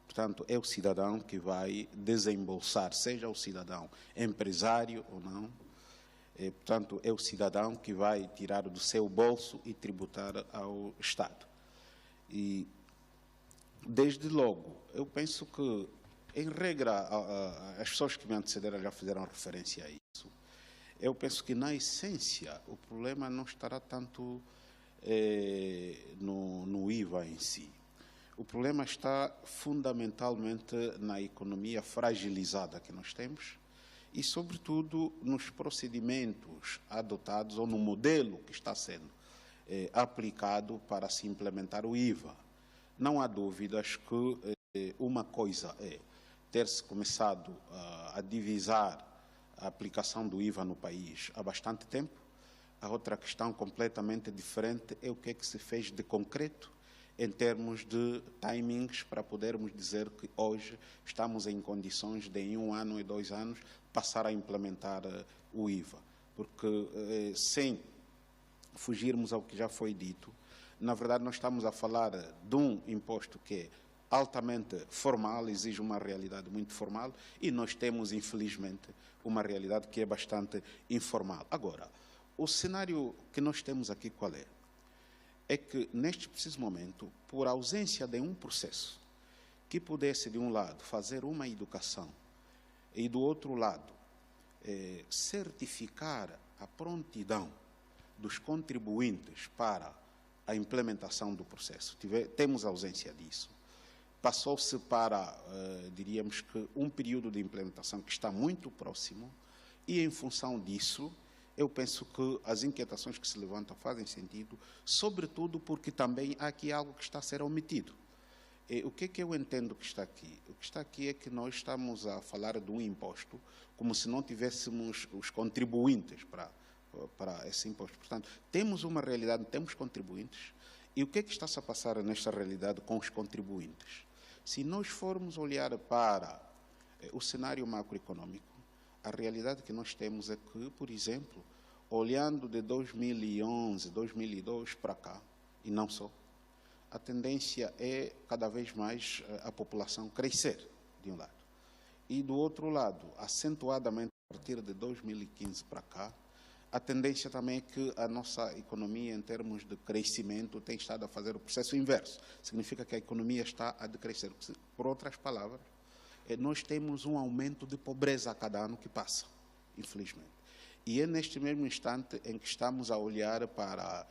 Portanto, é o cidadão que vai desembolsar, seja o cidadão empresário ou não. Portanto, é o cidadão que vai tirar do seu bolso e tributar ao Estado. E, desde logo, eu penso que, em regra, as pessoas que me antecederam já fizeram referência a isso. Eu penso que, na essência, o problema não estará tanto no IVA em si. O problema está fundamentalmente na economia fragilizada que nós temos e, sobretudo, nos procedimentos adotados ou no modelo que está sendo aplicado para se implementar o IVA. Não há dúvidas que uma coisa é ter-se começado a divisar a aplicação do IVA no país há bastante tempo. A outra questão completamente diferente é o que é que se fez de concreto em termos de timings para podermos dizer que hoje estamos em condições de, em 1 ano e 2 anos, passar a implementar o IVA. Porque, sem fugirmos ao que já foi dito, na verdade nós estamos a falar de um imposto que é altamente formal, exige uma realidade muito formal, e nós temos, infelizmente, uma realidade que é bastante informal. Agora, o cenário que nós temos aqui qual é? É que, neste preciso momento, por ausência de um processo que pudesse, de um lado, fazer uma educação e, do outro lado, certificar a prontidão dos contribuintes para a implementação do processo, temos ausência disso. Passou-se para, diríamos que, um período de implementação que está muito próximo e, em função disso, eu penso que as inquietações que se levantam fazem sentido, sobretudo porque também há aqui algo que está a ser omitido. O que é que eu entendo que está aqui? O que está aqui é que nós estamos a falar de um imposto como se não tivéssemos os contribuintes para esse imposto. Portanto, temos uma realidade, temos contribuintes, e o que é que está-se a passar nesta realidade com os contribuintes? Se nós formos olhar para o cenário macroeconômico, a realidade que nós temos é que, por exemplo, olhando de 2011, 2002 para cá, e não só, a tendência é cada vez mais a população crescer, de um lado. E, do outro lado, acentuadamente a partir de 2015 para cá, a tendência também é que a nossa economia, em termos de crescimento, tem estado a fazer o processo inverso. Significa que a economia está a decrescer. Por outras palavras, nós temos um aumento de pobreza a cada ano que passa, infelizmente. E é neste mesmo instante em que estamos a olhar para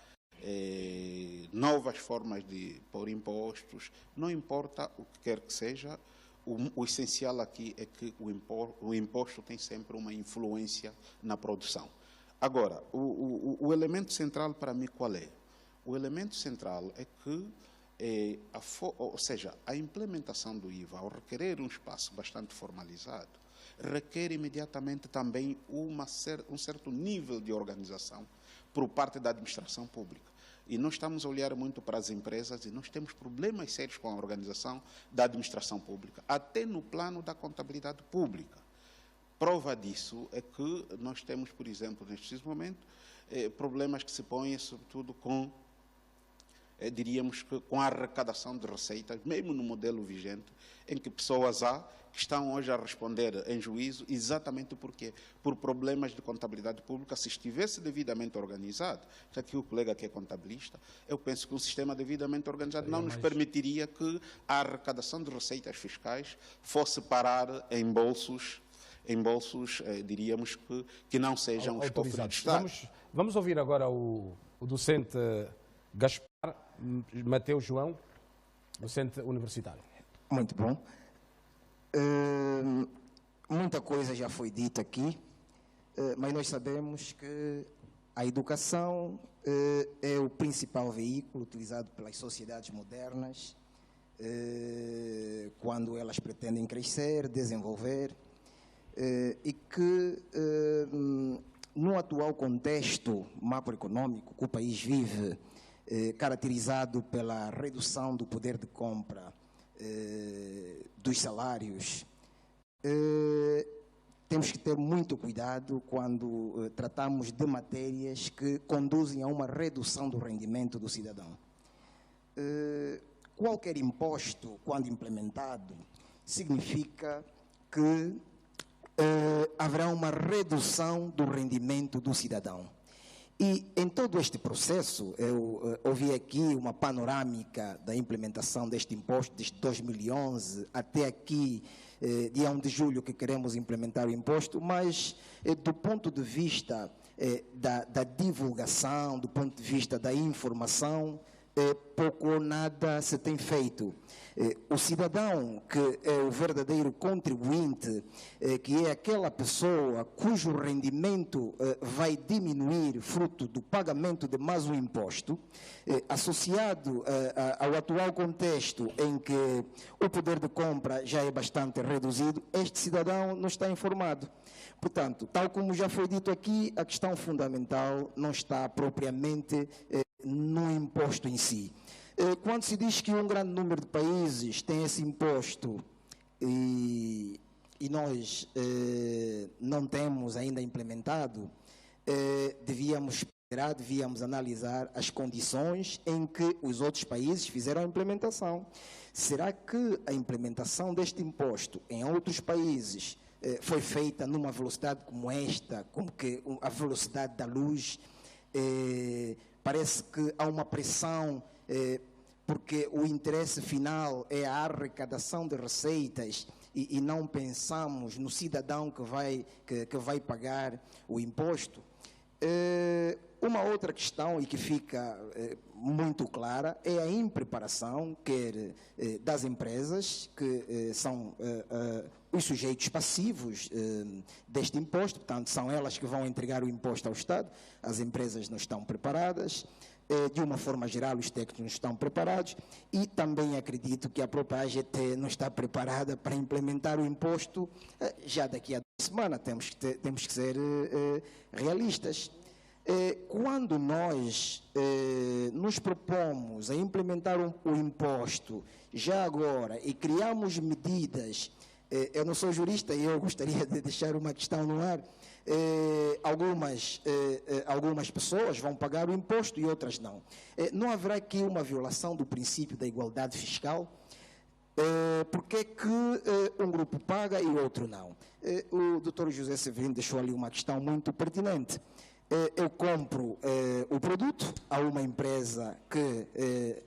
novas formas de pôr impostos. Não importa o que quer que seja, o essencial aqui é que o imposto tem sempre uma influência na produção. Agora, o elemento central para mim qual é? O elemento central é que, ou seja, a implementação do IVA, ao requerer um espaço bastante formalizado, requer imediatamente também um certo nível de organização por parte da administração pública. E nós estamos a olhar muito para as empresas e nós temos problemas sérios com a organização da administração pública, até no plano da contabilidade pública. Prova disso é que nós temos, por exemplo, neste momento, problemas que se põem sobretudo com, diríamos que com a arrecadação de receitas, mesmo no modelo vigente, em que pessoas há que estão hoje a responder em juízo exatamente porque por problemas de contabilidade pública. Se estivesse devidamente organizado, já que o colega que é contabilista, eu penso que um sistema devidamente organizado não nos permitiria que a arrecadação de receitas fiscais fosse parar em bolsos, diríamos que não sejam os cofres do Estado. Vamos ouvir agora o docente Gaspar Mateus João, docente universitário. Muito bom. Muita coisa já foi dita aqui, mas nós sabemos que a educação é o principal veículo utilizado pelas sociedades modernas quando elas pretendem crescer, desenvolver, e que no atual contexto macroeconômico que o país vive, caracterizado pela redução do poder de compra dos salários, temos que ter muito cuidado quando tratamos de matérias que conduzem a uma redução do rendimento do cidadão. Qualquer imposto, quando implementado, significa que haverá uma redução do rendimento do cidadão. E em todo este processo, eu ouvi aqui uma panorâmica da implementação deste imposto desde 2011 até aqui, dia 1 de julho, que queremos implementar o imposto, mas do ponto de vista da divulgação, do ponto de vista da informação, pouco ou nada se tem feito. O cidadão, que é o verdadeiro contribuinte, que é aquela pessoa cujo rendimento vai diminuir fruto do pagamento de mais um imposto, associado ao atual contexto em que o poder de compra já é bastante reduzido, este cidadão não está informado. Portanto, tal como já foi dito aqui, a questão fundamental não está propriamente no imposto em si. Quando se diz que um grande número de países tem esse imposto e nós não temos ainda implementado, devíamos analisar as condições em que os outros países fizeram a implementação. Será que a implementação deste imposto em outros países foi feita numa velocidade como esta, como que a velocidade da luz? Parece que há uma pressão, porque o interesse final é a arrecadação de receitas e não pensamos no cidadão que vai pagar o imposto. Uma outra questão, e que fica muito clara, é a impreparação, quer das empresas, que são os sujeitos passivos deste imposto, portanto, são elas que vão entregar o imposto ao Estado. As empresas não estão preparadas, de uma forma geral os técnicos não estão preparados, e também acredito que a própria AGT não está preparada para implementar o imposto já daqui a 2 semanas. Temos que ser realistas. Quando nós nos propomos a implementar o imposto já agora e criamos medidas, eu não sou jurista e eu gostaria de deixar uma questão no ar, algumas pessoas vão pagar o imposto e outras não. Não haverá aqui uma violação do princípio da igualdade fiscal? Porque é que um grupo paga e o outro não? O doutor José Severino deixou ali uma questão muito pertinente. Eu compro o produto a uma empresa que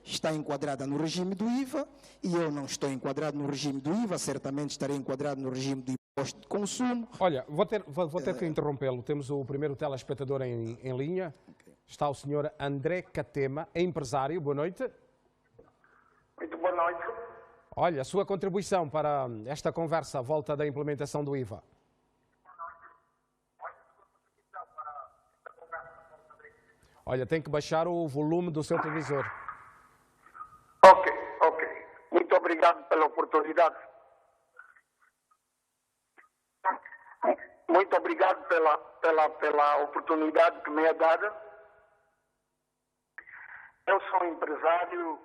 está enquadrada no regime do IVA e eu não estou enquadrado no regime do IVA, certamente estarei enquadrado no regime do imposto de consumo. Olha, vou ter que interrompê-lo. Temos o primeiro telespectador em linha. Está o senhor André Catema, é empresário. Boa noite. Muito boa noite. Olha, a sua contribuição para esta conversa à volta da implementação do IVA. Olha, tem que baixar o volume do seu televisor. Ok. Muito obrigado pela oportunidade. Muito obrigado pela oportunidade que me é dada. Eu sou empresário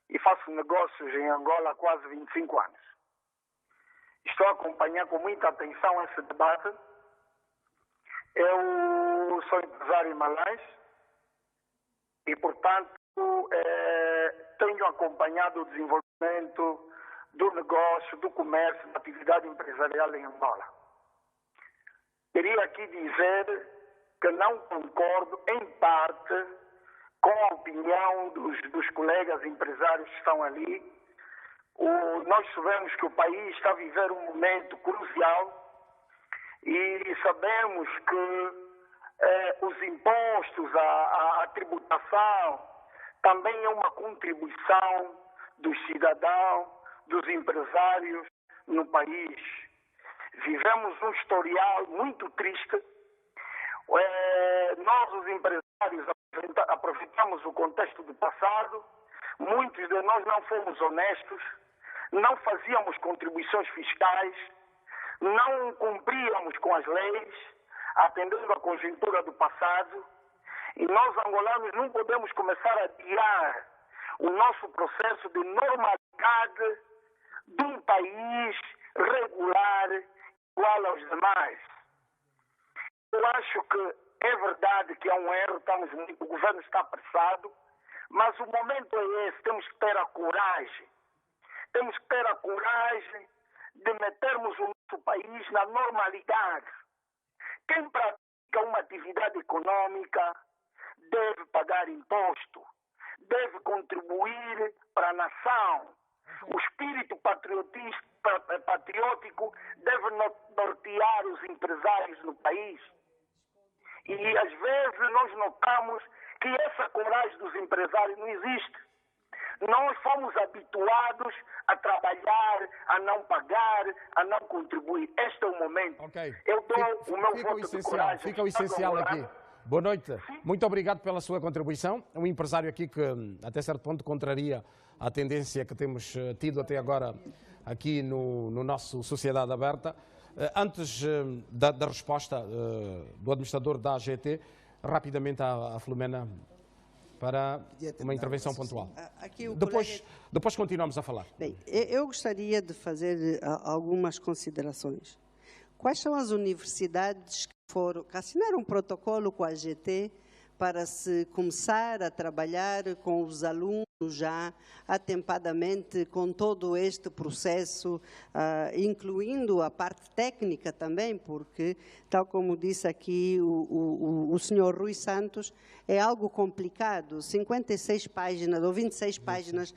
e faço negócios em Angola há quase 25 anos. Estou a acompanhar com muita atenção esse debate. Eu sou empresário em Malais e, portanto, tenho acompanhado o desenvolvimento do negócio, do comércio, da atividade empresarial em Angola. Queria aqui dizer que não concordo, em parte, com a opinião dos colegas empresários que estão ali. Nós sabemos que o país está a viver um momento crucial e sabemos que os impostos, a tributação, também é uma contribuição dos cidadãos, dos empresários no país. Vivemos um historial muito triste. Nós, os empresários, aproveitamos o contexto do passado. Muitos de nós não fomos honestos, não fazíamos contribuições fiscais, não cumpríamos com as leis, atendendo à conjuntura do passado. E nós, angolanos, não podemos começar a adiar o nosso processo de normalidade de um país regular, igual aos demais. Eu acho que é verdade que há um erro, o governo está apressado, mas o momento é esse, temos que ter a coragem. Temos que ter a coragem de metermos o nosso país na normalidade. Quem pratica uma atividade econômica deve pagar imposto, deve contribuir para a nação. O espírito patriótico deve nortear os empresários no país. E às vezes nós notamos que essa coragem dos empresários não existe. Nós fomos habituados a trabalhar, a não pagar, a não contribuir. Este é o momento. Okay. Eu dou o meu voto de coragem. Fica o essencial aqui. Boa noite. Muito obrigado pela sua contribuição. Um empresário aqui que, até certo ponto, contraria a tendência que temos tido até agora aqui no nosso Sociedade Aberta. Antes da resposta do administrador da AGT, rapidamente a Filomena para uma intervenção pontual. Depois continuamos a falar. Bem, eu gostaria de fazer algumas considerações. Quais são as universidades que assinaram um protocolo com a AGT para se começar a trabalhar com os alunos já atempadamente com todo este processo, incluindo a parte técnica também, porque, tal como disse aqui o senhor Rui Santos, é algo complicado, 56 páginas ou 26 páginas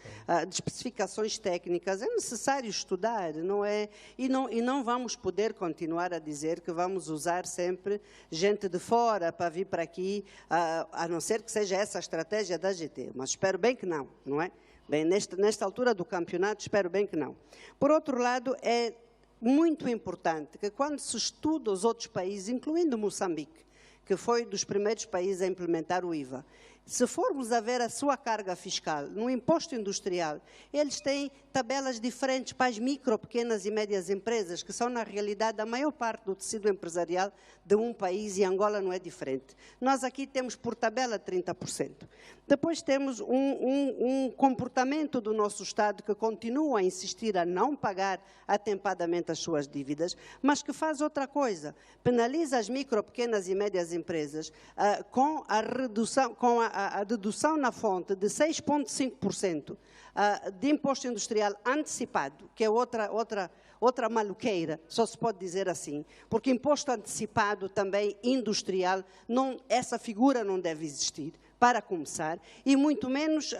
de especificações técnicas, é necessário estudar, não é? E não vamos poder continuar a dizer que vamos usar sempre gente de fora para vir para aqui, a não ser que seja essa a estratégia da AGT, mas espero bem que não é? Bem, nesta altura do campeonato, espero bem que não. Por outro lado, é muito importante que quando se estuda os outros países, incluindo Moçambique, que foi dos primeiros países a implementar o IVA, se formos a ver a sua carga fiscal no imposto industrial, eles têm tabelas diferentes para as micro, pequenas e médias empresas, que são, na realidade, a maior parte do tecido empresarial de um país, e Angola não é diferente. Nós aqui temos por tabela 30%. Depois temos um comportamento do nosso Estado que continua a insistir a não pagar atempadamente as suas dívidas, mas que faz outra coisa, penaliza as micro, pequenas e médias empresas com a redução, com a dedução na fonte de 6,5% de imposto industrial antecipado, que é outra maluqueira, só se pode dizer assim, porque imposto antecipado também industrial, essa figura não deve existir, para começar, e muito menos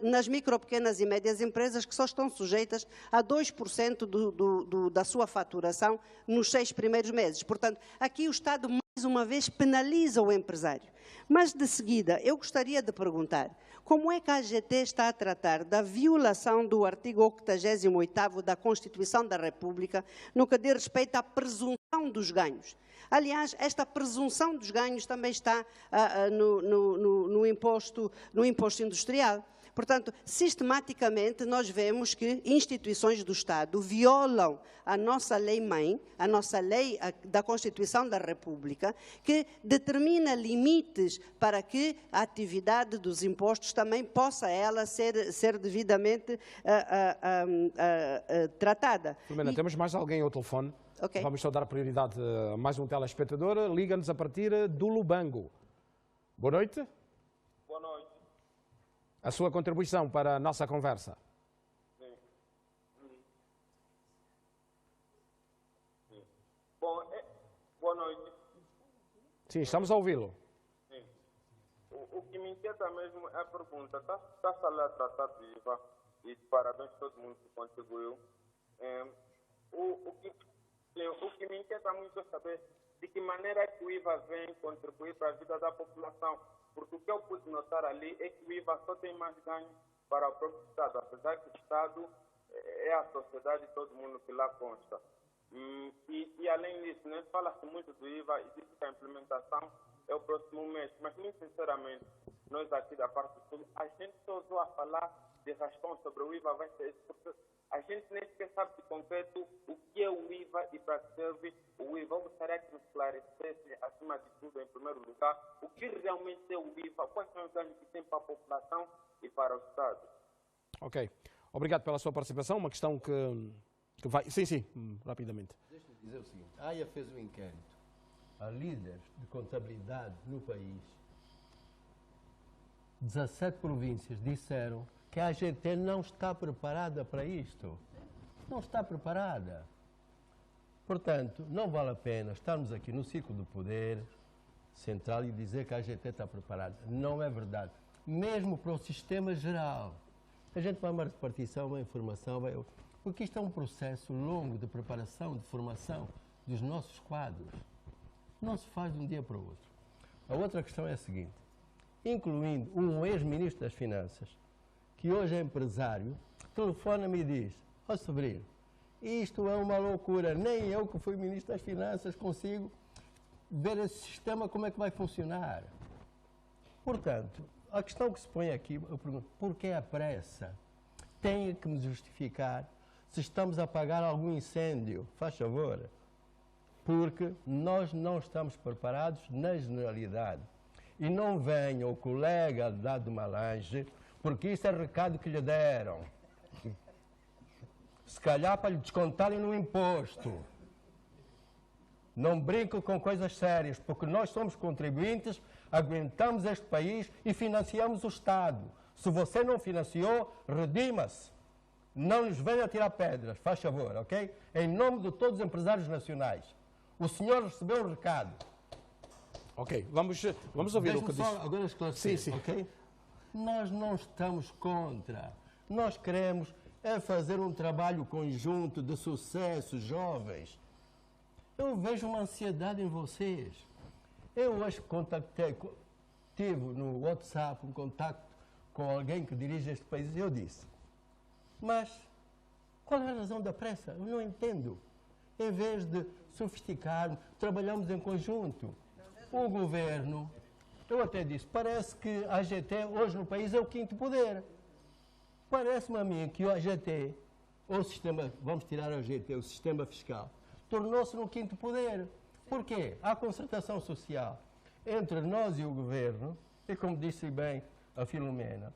nas micro, pequenas e médias empresas que só estão sujeitas a 2% da sua faturação nos 6 primeiros meses. Portanto, aqui o Estado mais uma vez penaliza o empresário. Mas, de seguida, eu gostaria de perguntar como é que a AGT está a tratar da violação do artigo 88º da Constituição da República no que diz respeito à presunção dos ganhos. Aliás, esta presunção dos ganhos também está no imposto industrial. Portanto, sistematicamente, nós vemos que instituições do Estado violam a nossa lei-mãe, a nossa lei da Constituição da República, que determina limites para que a atividade dos impostos também possa ela ser devidamente tratada. Filomena, temos mais alguém ao telefone. Okay. Vamos só dar prioridade a mais um telespectador. Liga-nos a partir do Lubango. Boa noite. Boa noite. A sua contribuição para a nossa conversa. Sim. Sim. Bom, boa noite. Sim, estamos a ouvi-lo. Sim. O que me inquieta mesmo é a pergunta. Está-se a ler a tratado de IVA e parabéns a todo mundo que contribuiu. O que me inquieta muito é saber de que maneira é que o IVA vem contribuir para a vida da população. Porque o que eu pude notar ali é que o IVA só tem mais ganho para o próprio Estado, apesar que o Estado é a sociedade de todo mundo que lá consta. E além disso, né, fala-se muito do IVA e diz que a implementação é o próximo mês. Mas, muito sinceramente, nós aqui da parte do Sul, a gente só usou a falar de raspão sobre o IVA, vai ser esse processo. A gente nem sequer sabe de concreto o que é o IVA e para que serve o IVA. Eu gostaria que nos esclarecesse, acima de tudo, em primeiro lugar, o que realmente é o IVA, quais são os ganhos que tem para a população e para o Estado. Ok. Obrigado pela sua participação. Uma questão que vai... Sim, rapidamente. Deixa-me dizer o seguinte. A AIA fez um inquérito a líderes de contabilidade no país. 17 províncias disseram que a AGT não está preparada para isto. Não está preparada. Portanto, não vale a pena estarmos aqui no ciclo do poder central e dizer que a AGT está preparada. Não é verdade. Mesmo para o sistema geral. A gente vai uma repartição, uma informação, porque isto é um processo longo de preparação, de formação dos nossos quadros. Não se faz de um dia para o outro. A outra questão é a seguinte, incluindo um ex-ministro das Finanças, que hoje é empresário, telefona-me e diz, ó sobrinho, isto é uma loucura, nem eu que fui ministro das Finanças consigo ver esse sistema como é que vai funcionar. Portanto, a questão que se põe aqui, eu pergunto, por que a pressa? Tem que me justificar se estamos a apagar algum incêndio, faz favor, porque nós não estamos preparados na generalidade. E não venha o colega lá do Malange, porque isso é recado que lhe deram. Se calhar para lhe descontarem no imposto. Não brinco com coisas sérias, porque nós somos contribuintes, aguentamos este país e financiamos o Estado. Se você não financiou, redima-se. Não nos venha tirar pedras, faz favor, ok? Em nome de todos os empresários nacionais. O senhor recebeu o recado. Ok, vamos ouvir o que diz. Agora esclarecer, sim. Ok? Nós não estamos contra. Nós queremos fazer um trabalho conjunto de sucesso, jovens. Eu vejo uma ansiedade em vocês. Eu hoje tive no WhatsApp um contacto com alguém que dirige este país e eu disse, mas qual é a razão da pressa? Eu não entendo. Em vez de sofisticarmos, trabalhamos em conjunto. O governo, eu até disse, parece que a AGT hoje no país é o quinto poder. Parece-me a mim que o AGT, ou o sistema, vamos tirar a AGT, o sistema fiscal, tornou-se no quinto poder. Por quê? Há concertação social entre nós e o governo, e como disse bem a Filomena,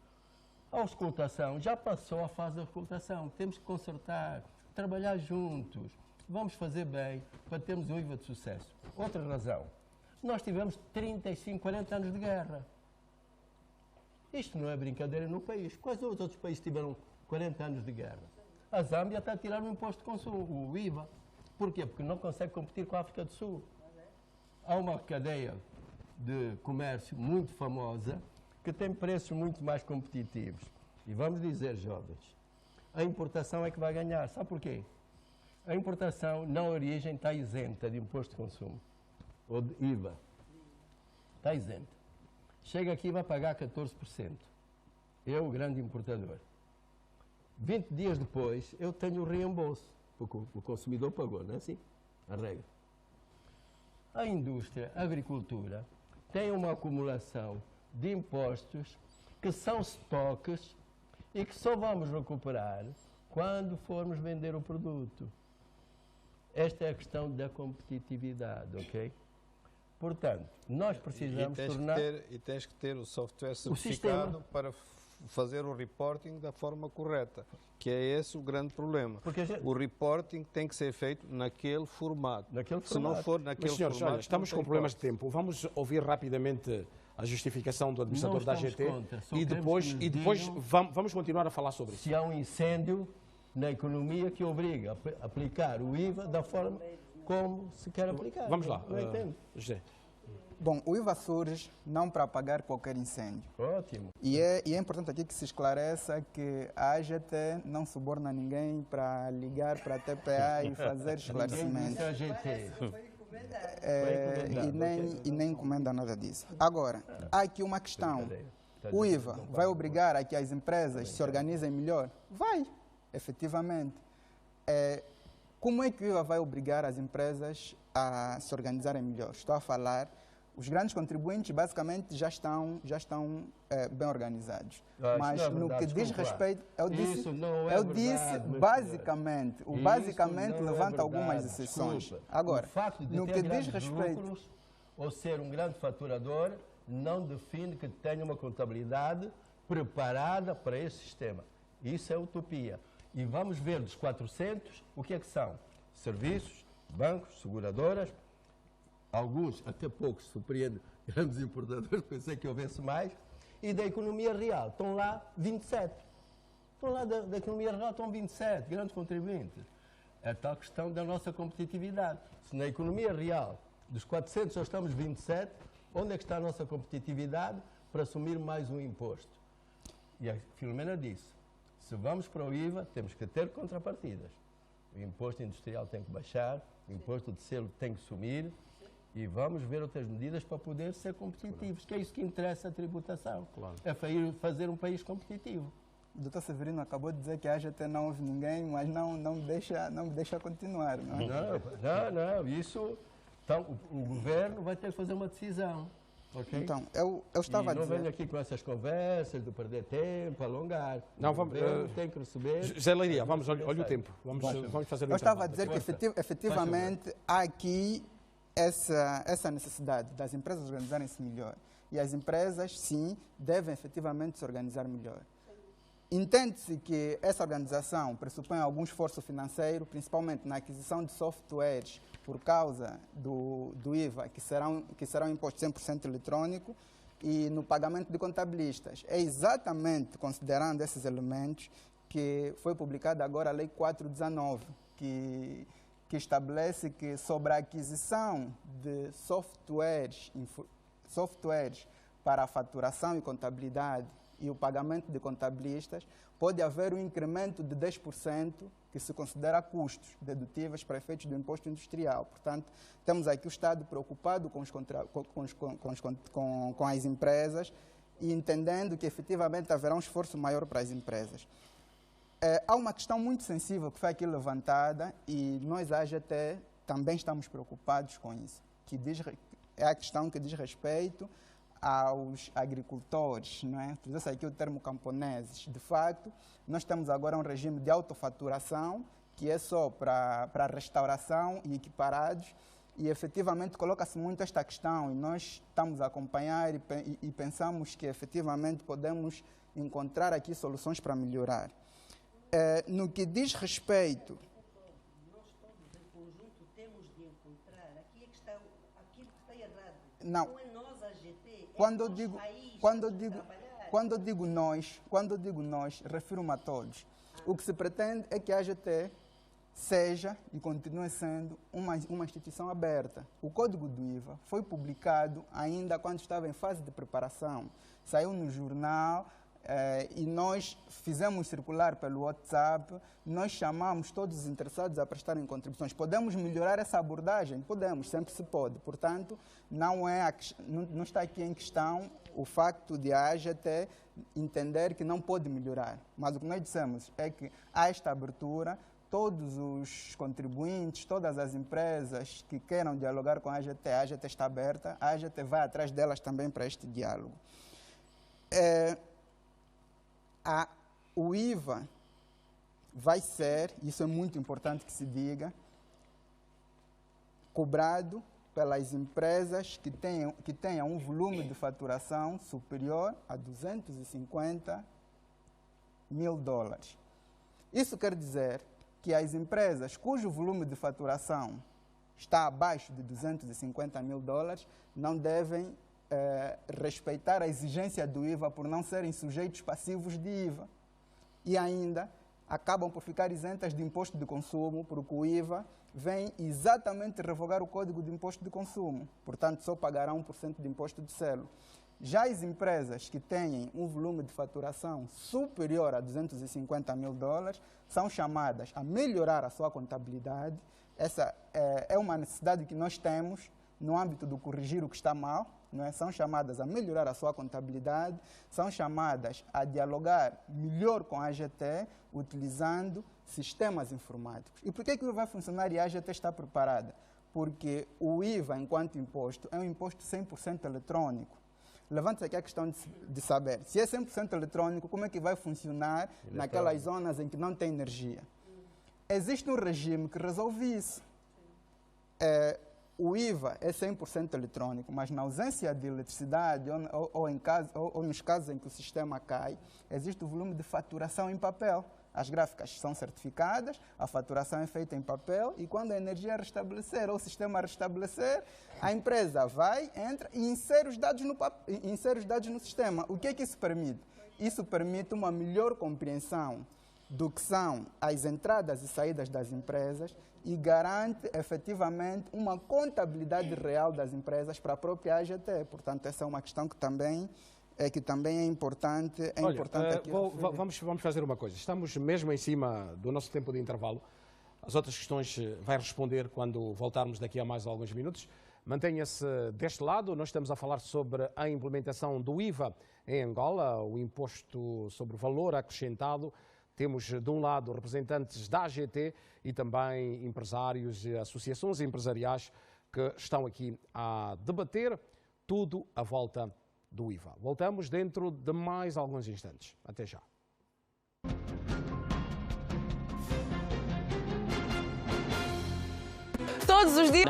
a auscultação, já passou a fase da auscultação, temos que concertar, trabalhar juntos, vamos fazer bem para termos um IVA de sucesso. Outra razão. Nós tivemos 35, 40 anos de guerra. Isto não é brincadeira no país. Quais outros países tiveram 40 anos de guerra? A Zâmbia está a tirar o imposto de consumo, o IVA. Porquê? Porque não consegue competir com a África do Sul. Há uma cadeia de comércio muito famosa que tem preços muito mais competitivos. E vamos dizer, jovens, a importação é que vai ganhar. Sabe porquê? A importação, na origem, está isenta de imposto de consumo. ou de IVA. Está isento. Chega aqui e vai pagar 14%. Eu, grande importador. 20 dias depois, eu tenho o reembolso, porque o consumidor pagou, não é assim? A regra. A indústria, a agricultura, tem uma acumulação de impostos que são estoques e que só vamos recuperar quando formos vender o produto. Esta é a questão da competitividade, ok? Portanto, nós precisamos tornar... E tens que ter o software certificado para fazer o reporting da forma correta, que é esse o grande problema. O reporting tem que ser feito naquele formato. Se não for naquele senhores, formato... olha, estamos com problemas de tempo. Vamos ouvir rapidamente a justificação do administrador da AGT e depois vamos continuar a falar sobre isso. Se há um incêndio na economia que obriga a aplicar o IVA da forma como se quer aplicar. Vamos lá, não entendo. José. Bom, o IVA surge não para apagar qualquer incêndio. Ótimo. E é importante aqui que se esclareça que a AGT não suborna ninguém para ligar para a TPA e fazer esclarecimentos. E nem encomenda nada disso. Agora, há aqui uma questão. O IVA vai obrigar a que as empresas se organizem melhor? Vai, efetivamente. Como é que o IVA vai obrigar as empresas a se organizarem melhor? Estou a falar, os grandes contribuintes basicamente já estão bem organizados. Mas no que diz respeito, eu disse basicamente, o basicamente levanta algumas exceções. Agora, no que diz respeito... Ou ser um grande faturador não define que tenha uma contabilidade preparada para esse sistema. Isso é utopia. E vamos ver dos 400 o que é que são. Serviços, bancos, seguradoras, alguns, até poucos, surpreendem, grandes importadores, pensei que houvesse mais, e da economia real, estão lá 27. Estão lá da economia real, estão 27, grandes contribuintes. É tal questão da nossa competitividade. Se na economia real, dos 400 só estamos 27, onde é que está a nossa competitividade para assumir mais um imposto? E a Filomena disse, se vamos para o IVA, temos que ter contrapartidas. O imposto industrial tem que baixar, o imposto de selo tem que sumir e vamos ver outras medidas para poder ser competitivos, que é isso que interessa a tributação. Claro. É fazer um país competitivo. O doutor Severino acabou de dizer que a AGT não ouve ninguém, mas não me deixa continuar. Não, não, isso... Então, o governo vai ter que fazer uma decisão. Okay? Então, eu estava a dizer... não venho aqui com essas conversas de perder tempo, alongar. Não, vamos... tem que receber... José Leiria, olha o tempo. Vamos fazer Eu estava a dizer que, efetivamente, há aqui essa necessidade das empresas organizarem-se melhor. E as empresas, sim, devem efetivamente se organizar melhor. Entende-se que essa organização pressupõe algum esforço financeiro, principalmente na aquisição de softwares por causa do IVA, que serão impostos 100% eletrônico, e no pagamento de contabilistas. É exatamente considerando esses elementos que foi publicada agora a Lei 419, que estabelece que sobre a aquisição de softwares para a faturação e contabilidade e o pagamento de contabilistas, pode haver um incremento de 10% que se considera custos dedutíveis para efeitos do imposto industrial. Portanto, temos aqui o Estado preocupado com as empresas e entendendo que efetivamente haverá um esforço maior para as empresas. Há uma questão muito sensível que foi aqui levantada e nós, a AGT, também estamos preocupados com isso, é a questão que diz respeito aos agricultores, não é? Utilizou-se aqui o termo camponeses. De facto, nós temos agora um regime de autofaturação que é só para restauração e equiparados e efetivamente coloca-se muito esta questão e nós estamos a acompanhar e pensamos que efetivamente podemos encontrar aqui soluções para melhorar. No que diz respeito... Nós todos em conjunto temos de encontrar aquilo que está errado. Não é nós, a GT, quando eu digo nós, refiro-me a todos. O que se pretende é que a AGT seja e continue sendo uma instituição aberta. O Código do IVA foi publicado ainda quando estava em fase de preparação. Saiu no jornal, e nós fizemos circular pelo WhatsApp, nós chamamos todos os interessados a prestarem contribuições. Podemos melhorar essa abordagem? Podemos, sempre se pode. Portanto, não está aqui em questão o facto de a AGT entender que não pode melhorar. Mas o que nós dissemos é que há esta abertura, todos os contribuintes, todas as empresas que queiram dialogar com a AGT está aberta, a AGT vai atrás delas também para este diálogo. O IVA vai ser, isso é muito importante que se diga, cobrado pelas empresas que tenham um volume de faturação superior a 250 mil dólares. Isso quer dizer que as empresas cujo volume de faturação está abaixo de 250 mil dólares não devem respeitar a exigência do IVA por não serem sujeitos passivos de IVA. E ainda acabam por ficar isentas de imposto de consumo, porque o IVA vem exatamente revogar o Código de Imposto de Consumo. Portanto, só pagarão 1% de imposto de selo. Já as empresas que têm um volume de faturação superior a 250 mil dólares são chamadas a melhorar a sua contabilidade. Essa é uma necessidade que nós temos no âmbito do corrigir o que está mal. Não é? São chamadas a melhorar a sua contabilidade, são chamadas a dialogar melhor com a AGT, utilizando sistemas informáticos. E por que que vai funcionar e a AGT está preparada? Porque o IVA, enquanto imposto, é um imposto 100% eletrônico. Levanta-se aqui a questão de saber, se é 100% eletrônico, como é que vai funcionar naquelas zonas em que não tem energia? Existe um regime que resolve isso. O IVA é 100% eletrônico, mas na ausência de eletricidade ou nos casos em que o sistema cai, existe o volume de faturação em papel. As gráficas são certificadas, a faturação é feita em papel e quando a energia restabelecer ou o sistema restabelecer, a empresa vai, entra e insere os dados no sistema. O que é que isso permite? Isso permite uma melhor compreensão do que são as entradas e saídas das empresas e garante efetivamente uma contabilidade real das empresas para a própria AGT. Portanto, essa é uma questão que também é importante. Vamos fazer uma coisa. Estamos mesmo em cima do nosso tempo de intervalo. As outras questões vai responder quando voltarmos daqui a mais alguns minutos. Mantenha-se deste lado. Nós estamos a falar sobre a implementação do IVA em Angola, o imposto sobre valor acrescentado. Temos, de um lado, representantes da AGT e também empresários e associações empresariais que estão aqui a debater tudo à volta do IVA. Voltamos dentro de mais alguns instantes. Até já. Todos os dias.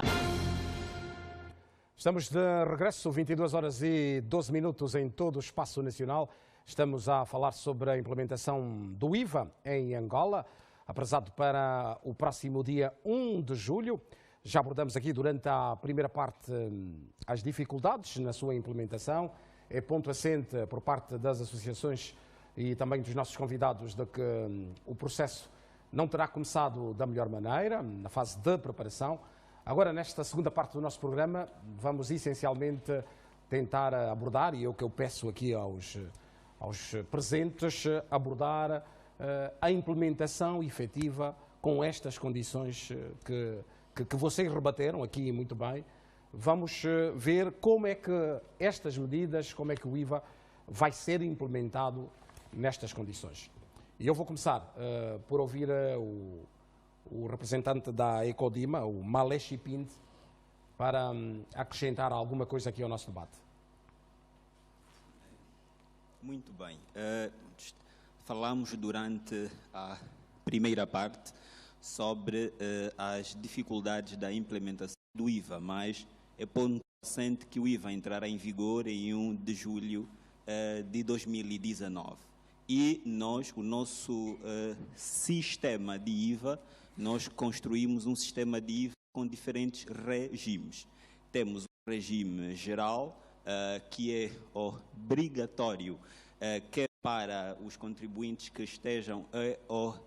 Estamos de regresso, 22 horas e 12 minutos em todo o espaço nacional. Estamos a falar sobre a implementação do IVA em Angola, apresado para o próximo dia 1 de julho. Já abordamos aqui durante a primeira parte as dificuldades na sua implementação. É ponto assente por parte das associações e também dos nossos convidados de que o processo não terá começado da melhor maneira, na fase de preparação. Agora, nesta segunda parte do nosso programa, vamos essencialmente tentar abordar, e é o que eu peço aqui aos presentes, abordar a implementação efetiva com estas condições que vocês rebateram aqui muito bem. Vamos ver como é que estas medidas, como é que o IVA vai ser implementado nestas condições. E eu vou começar por ouvir o representante da Ecodima, o Maleshi Pinte, para acrescentar alguma coisa aqui ao nosso debate. Muito bem. Falamos durante a primeira parte sobre as dificuldades da implementação do IVA, mas é ponto assente que o IVA entrará em vigor em 1 de julho de 2019. E nós, o nosso sistema de IVA, nós construímos um sistema de IVA com diferentes regimes. Temos o regime geral, que é obrigatório, quer para os contribuintes que estejam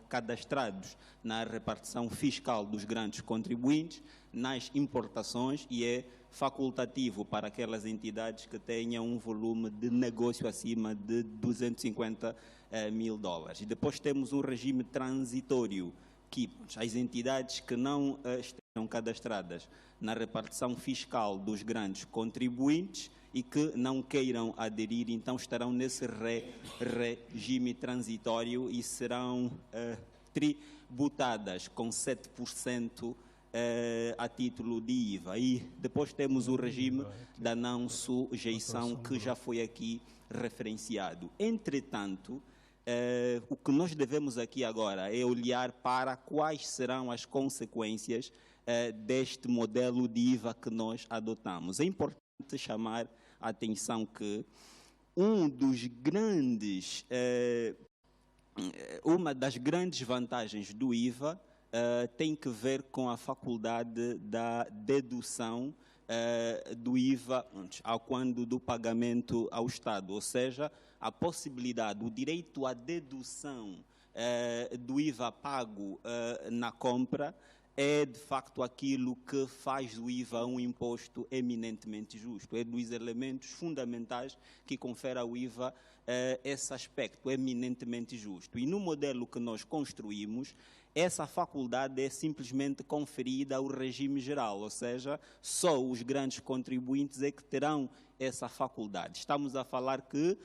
cadastrados na repartição fiscal dos grandes contribuintes, nas importações e é facultativo para aquelas entidades que tenham um volume de negócio acima de 250 mil dólares. E depois temos um regime transitório, que as entidades que não estejam cadastradas na repartição fiscal dos grandes contribuintes e que não queiram aderir, então estarão nesse regime transitório e serão tributadas com 7% a título de IVA. E depois temos o regime da não sujeição, que já foi aqui referenciado. Entretanto, o que nós devemos aqui agora é olhar para quais serão as consequências deste modelo de IVA que nós adotamos. É importante chamar a atenção que uma das grandes vantagens do IVA tem que ver com a faculdade da dedução do IVA quando do pagamento ao Estado, ou seja, a possibilidade, o direito à dedução do IVA pago na compra é, de facto, aquilo que faz do IVA um imposto eminentemente justo. É dos elementos fundamentais que confere ao IVA esse aspecto eminentemente justo. E no modelo que nós construímos, essa faculdade é simplesmente conferida ao regime geral, ou seja, só os grandes contribuintes é que terão essa faculdade. Estamos a falar que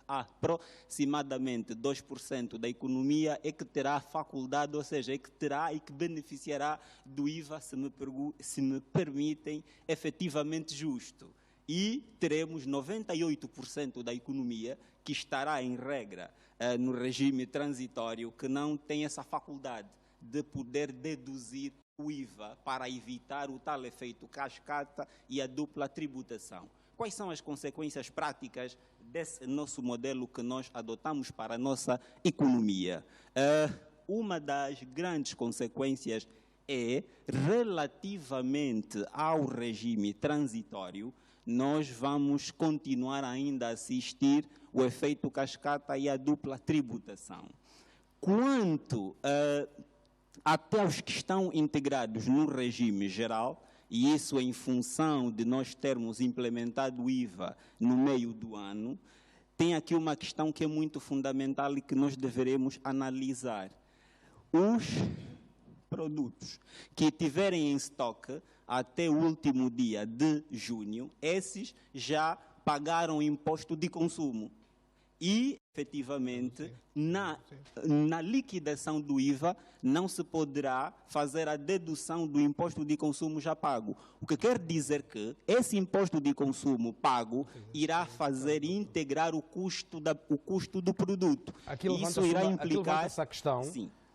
aproximadamente 2% da economia é que terá faculdade, ou seja, é que terá e que beneficiará do IVA, se me permitem, efetivamente justo. E teremos 98% da economia que estará, em regra, no regime transitório, que não tem essa faculdade de poder deduzir o IVA para evitar o tal efeito cascata e a dupla tributação. Quais são as consequências práticas desse nosso modelo que nós adotamos para a nossa economia? Uma das grandes consequências é, relativamente ao regime transitório, nós vamos continuar ainda a assistir o efeito cascata e a dupla tributação. Quanto até os que estão integrados no regime geral, e isso em função de nós termos implementado o IVA no meio do ano, tem aqui uma questão que é muito fundamental e que nós deveremos analisar. Os produtos que tiverem em estoque até o último dia de junho, esses já pagaram imposto de consumo. E, efetivamente, na liquidação do IVA, não se poderá fazer a dedução do imposto de consumo já pago. O que quer dizer que esse imposto de consumo pago irá fazer integrar o custo do produto. Isso irá implicar essa questão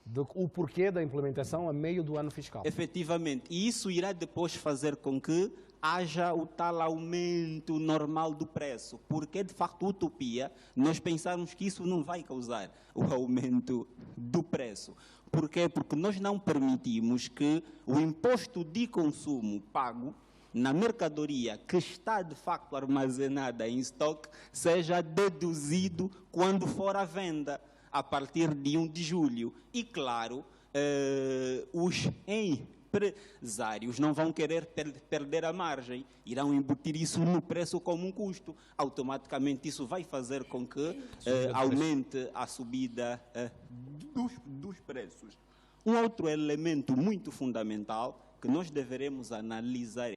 do porquê da implementação a meio do ano fiscal. Efetivamente. E isso irá depois fazer com que haja o tal aumento normal do preço, porque é de facto utopia nós pensarmos que isso não vai causar o aumento do preço. Por quê? Porque nós não permitimos que o imposto de consumo pago na mercadoria que está de facto armazenada em estoque seja deduzido quando for à venda, a partir de 1 de julho. E claro, os empresários não vão querer perder a margem, irão embutir isso no preço como um custo. Automaticamente isso vai fazer com que aumente a subida dos preços. Um outro elemento muito fundamental que nós deveremos analisar é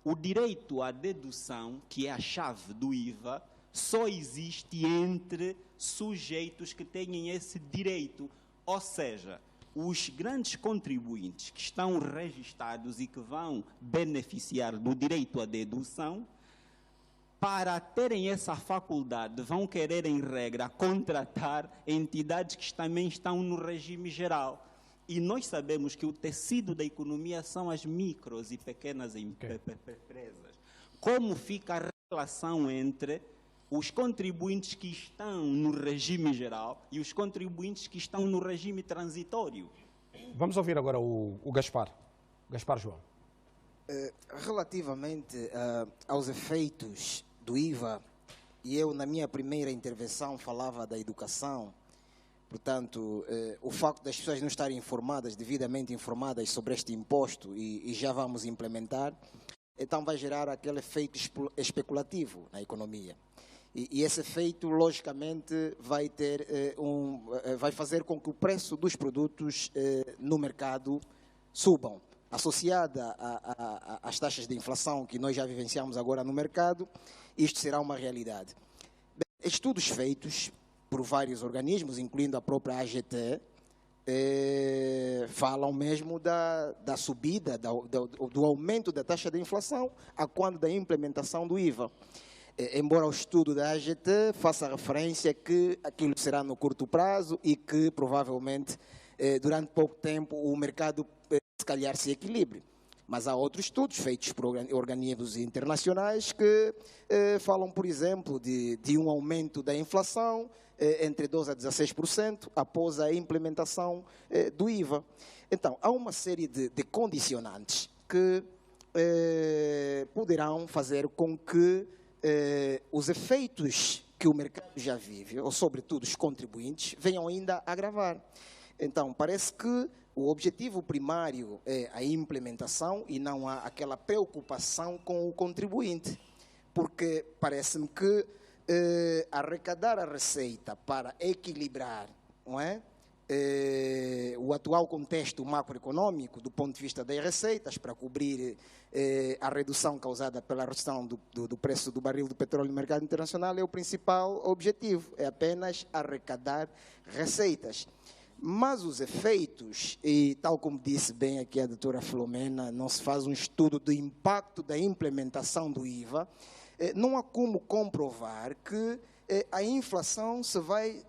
o direito à dedução, que é a chave do IVA, só existe entre sujeitos que tenham esse direito, ou seja, os grandes contribuintes que estão registados e que vão beneficiar do direito à dedução, para terem essa faculdade, vão querer, em regra, contratar entidades que também estão no regime geral. E nós sabemos que o tecido da economia são as micros e pequenas empresas. Como fica a relação entre os contribuintes que estão no regime geral e os contribuintes que estão no regime transitório? Vamos ouvir agora o Gaspar João. Relativamente aos efeitos do IVA, e eu na minha primeira intervenção falava da educação, Portanto, o facto das pessoas não estarem informadas, devidamente informadas sobre este imposto e já vamos implementar, então vai gerar aquele efeito especulativo na economia. E esse efeito, logicamente, vai vai fazer com que o preço dos produtos no mercado subam. Associada às taxas de inflação que nós já vivenciamos agora no mercado, isto será uma realidade. Estudos feitos por vários organismos, incluindo a própria AGT, falam mesmo da subida, do aumento da taxa de inflação a quando da implementação do IVA. Embora o estudo da AGT faça referência que aquilo será no curto prazo e que provavelmente durante pouco tempo o mercado se calhar se equilibre. Mas há outros estudos feitos por organismos internacionais que falam, por exemplo, de um aumento da inflação entre 12% a 16% após a implementação do IVA. Então, há uma série de condicionantes que poderão fazer com que os efeitos que o mercado já vive, ou sobretudo os contribuintes, venham ainda a agravar. Então, parece que o objetivo primário é a implementação e não há aquela preocupação com o contribuinte, porque parece-me que arrecadar a receita para equilibrar, não é? O atual contexto macroeconômico do ponto de vista das receitas para cobrir a redução causada pela redução do preço do barril do petróleo no mercado internacional é o principal objetivo, é apenas arrecadar receitas. Mas os efeitos, e tal como disse bem aqui a doutora Filomena, não se faz um estudo do impacto da implementação do IVA, não há como comprovar que a inflação se vai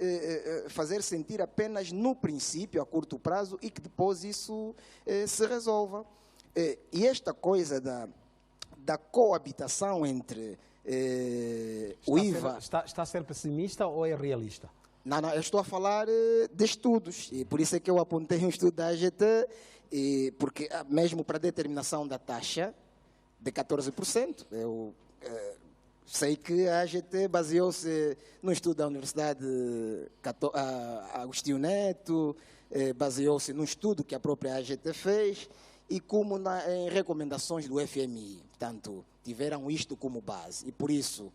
fazer sentir apenas no princípio, a curto prazo, e que depois isso se resolva. E esta coisa da coabitação entre o IVA... Está a ser pessimista ou é realista? Não, eu estou a falar de estudos, e por isso é que eu apontei um estudo da AGT, porque mesmo para a determinação da taxa de 14%, eu sei que a AGT baseou-se no estudo da Universidade Agostinho Neto, baseou-se num estudo que a própria AGT fez, e como em recomendações do FMI, portanto, tiveram isto como base, e por isso,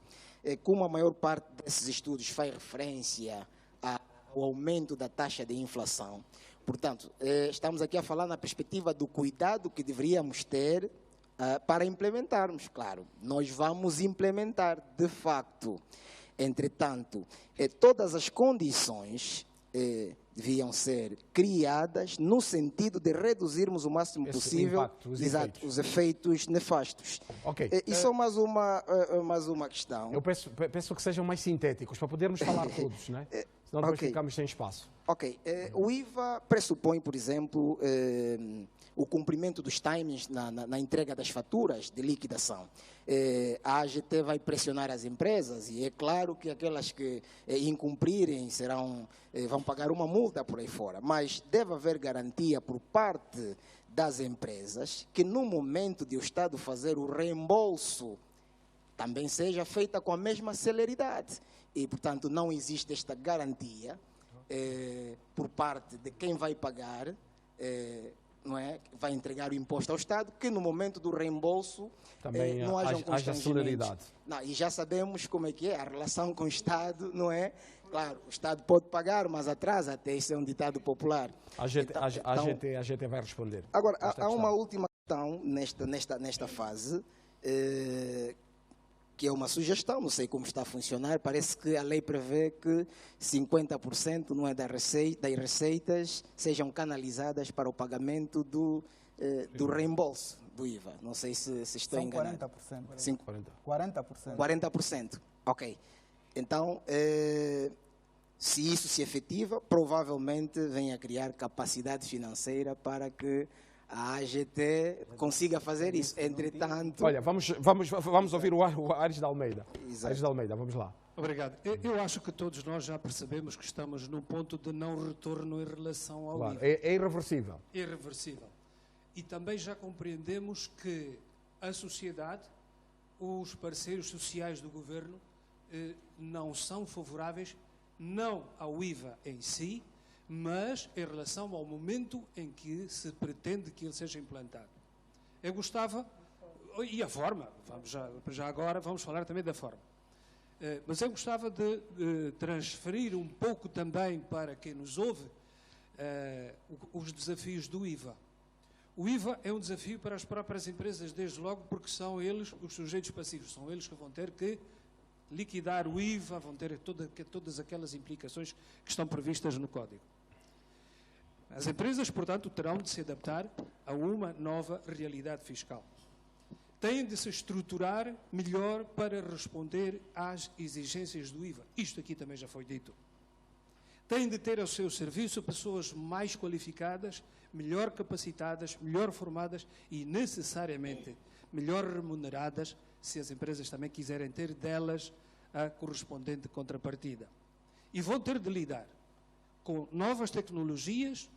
como a maior parte desses estudos faz referência ao aumento da taxa de inflação, portanto, estamos aqui a falar na perspectiva do cuidado que deveríamos ter para implementarmos. Claro, nós vamos implementar de facto. Entretanto, todas as condições deviam ser criadas no sentido de reduzirmos o máximo possível impacto, os efeitos nefastos. Okay. E só mais uma questão. Eu peço que sejam mais sintéticos, para podermos falar todos, não é? Senão depois ficamos sem espaço. Ok. O IVA pressupõe, por exemplo, o cumprimento dos timings na entrega das faturas de liquidação. A AGT vai pressionar as empresas e é claro que aquelas que incumprirem vão pagar uma multa por aí fora, mas deve haver garantia por parte das empresas que no momento de o Estado fazer o reembolso também seja feita com a mesma celeridade e, portanto, não existe esta garantia por parte de quem vai pagar, não é? Vai entregar o imposto ao Estado, que no momento do reembolso também não haja celeridade. Não, e já sabemos como é que é a relação com o Estado, não é? Claro, o Estado pode pagar, mas atrasa, até isso é um ditado popular. A GT vai responder. Agora, há uma última questão nesta fase, que é uma sugestão, não sei como está a funcionar, parece que a lei prevê que 50% não é das receitas sejam canalizadas para o pagamento do reembolso do IVA. Não sei se estou enganado. 40%. 40%. Ok. Então, se isso se efetiva, provavelmente vem a criar capacidade financeira para que a AGT consiga fazer isso. Entretanto... Olha, vamos ouvir o Aires de Almeida. Exato. Aires de Almeida, vamos lá. Obrigado. Eu acho que todos nós já percebemos que estamos num ponto de não retorno em relação ao IVA. É irreversível. Irreversível. E também já compreendemos que a sociedade, os parceiros sociais do governo, não são favoráveis, não ao IVA em si, mas em relação ao momento em que se pretende que ele seja implantado. Eu gostava, e a forma, já agora vamos falar também da forma, mas eu gostava de transferir um pouco também para quem nos ouve os desafios do IVA. O IVA é um desafio para as próprias empresas, desde logo porque são eles os sujeitos passivos, são eles que vão ter que liquidar o IVA, vão ter todas aquelas implicações que estão previstas no Código. As empresas, portanto, terão de se adaptar a uma nova realidade fiscal. Têm de se estruturar melhor para responder às exigências do IVA. Isto aqui também já foi dito. Têm de ter ao seu serviço pessoas mais qualificadas, melhor capacitadas, melhor formadas e, necessariamente, melhor remuneradas, se as empresas também quiserem ter delas a correspondente contrapartida. E vão ter de lidar com novas tecnologias,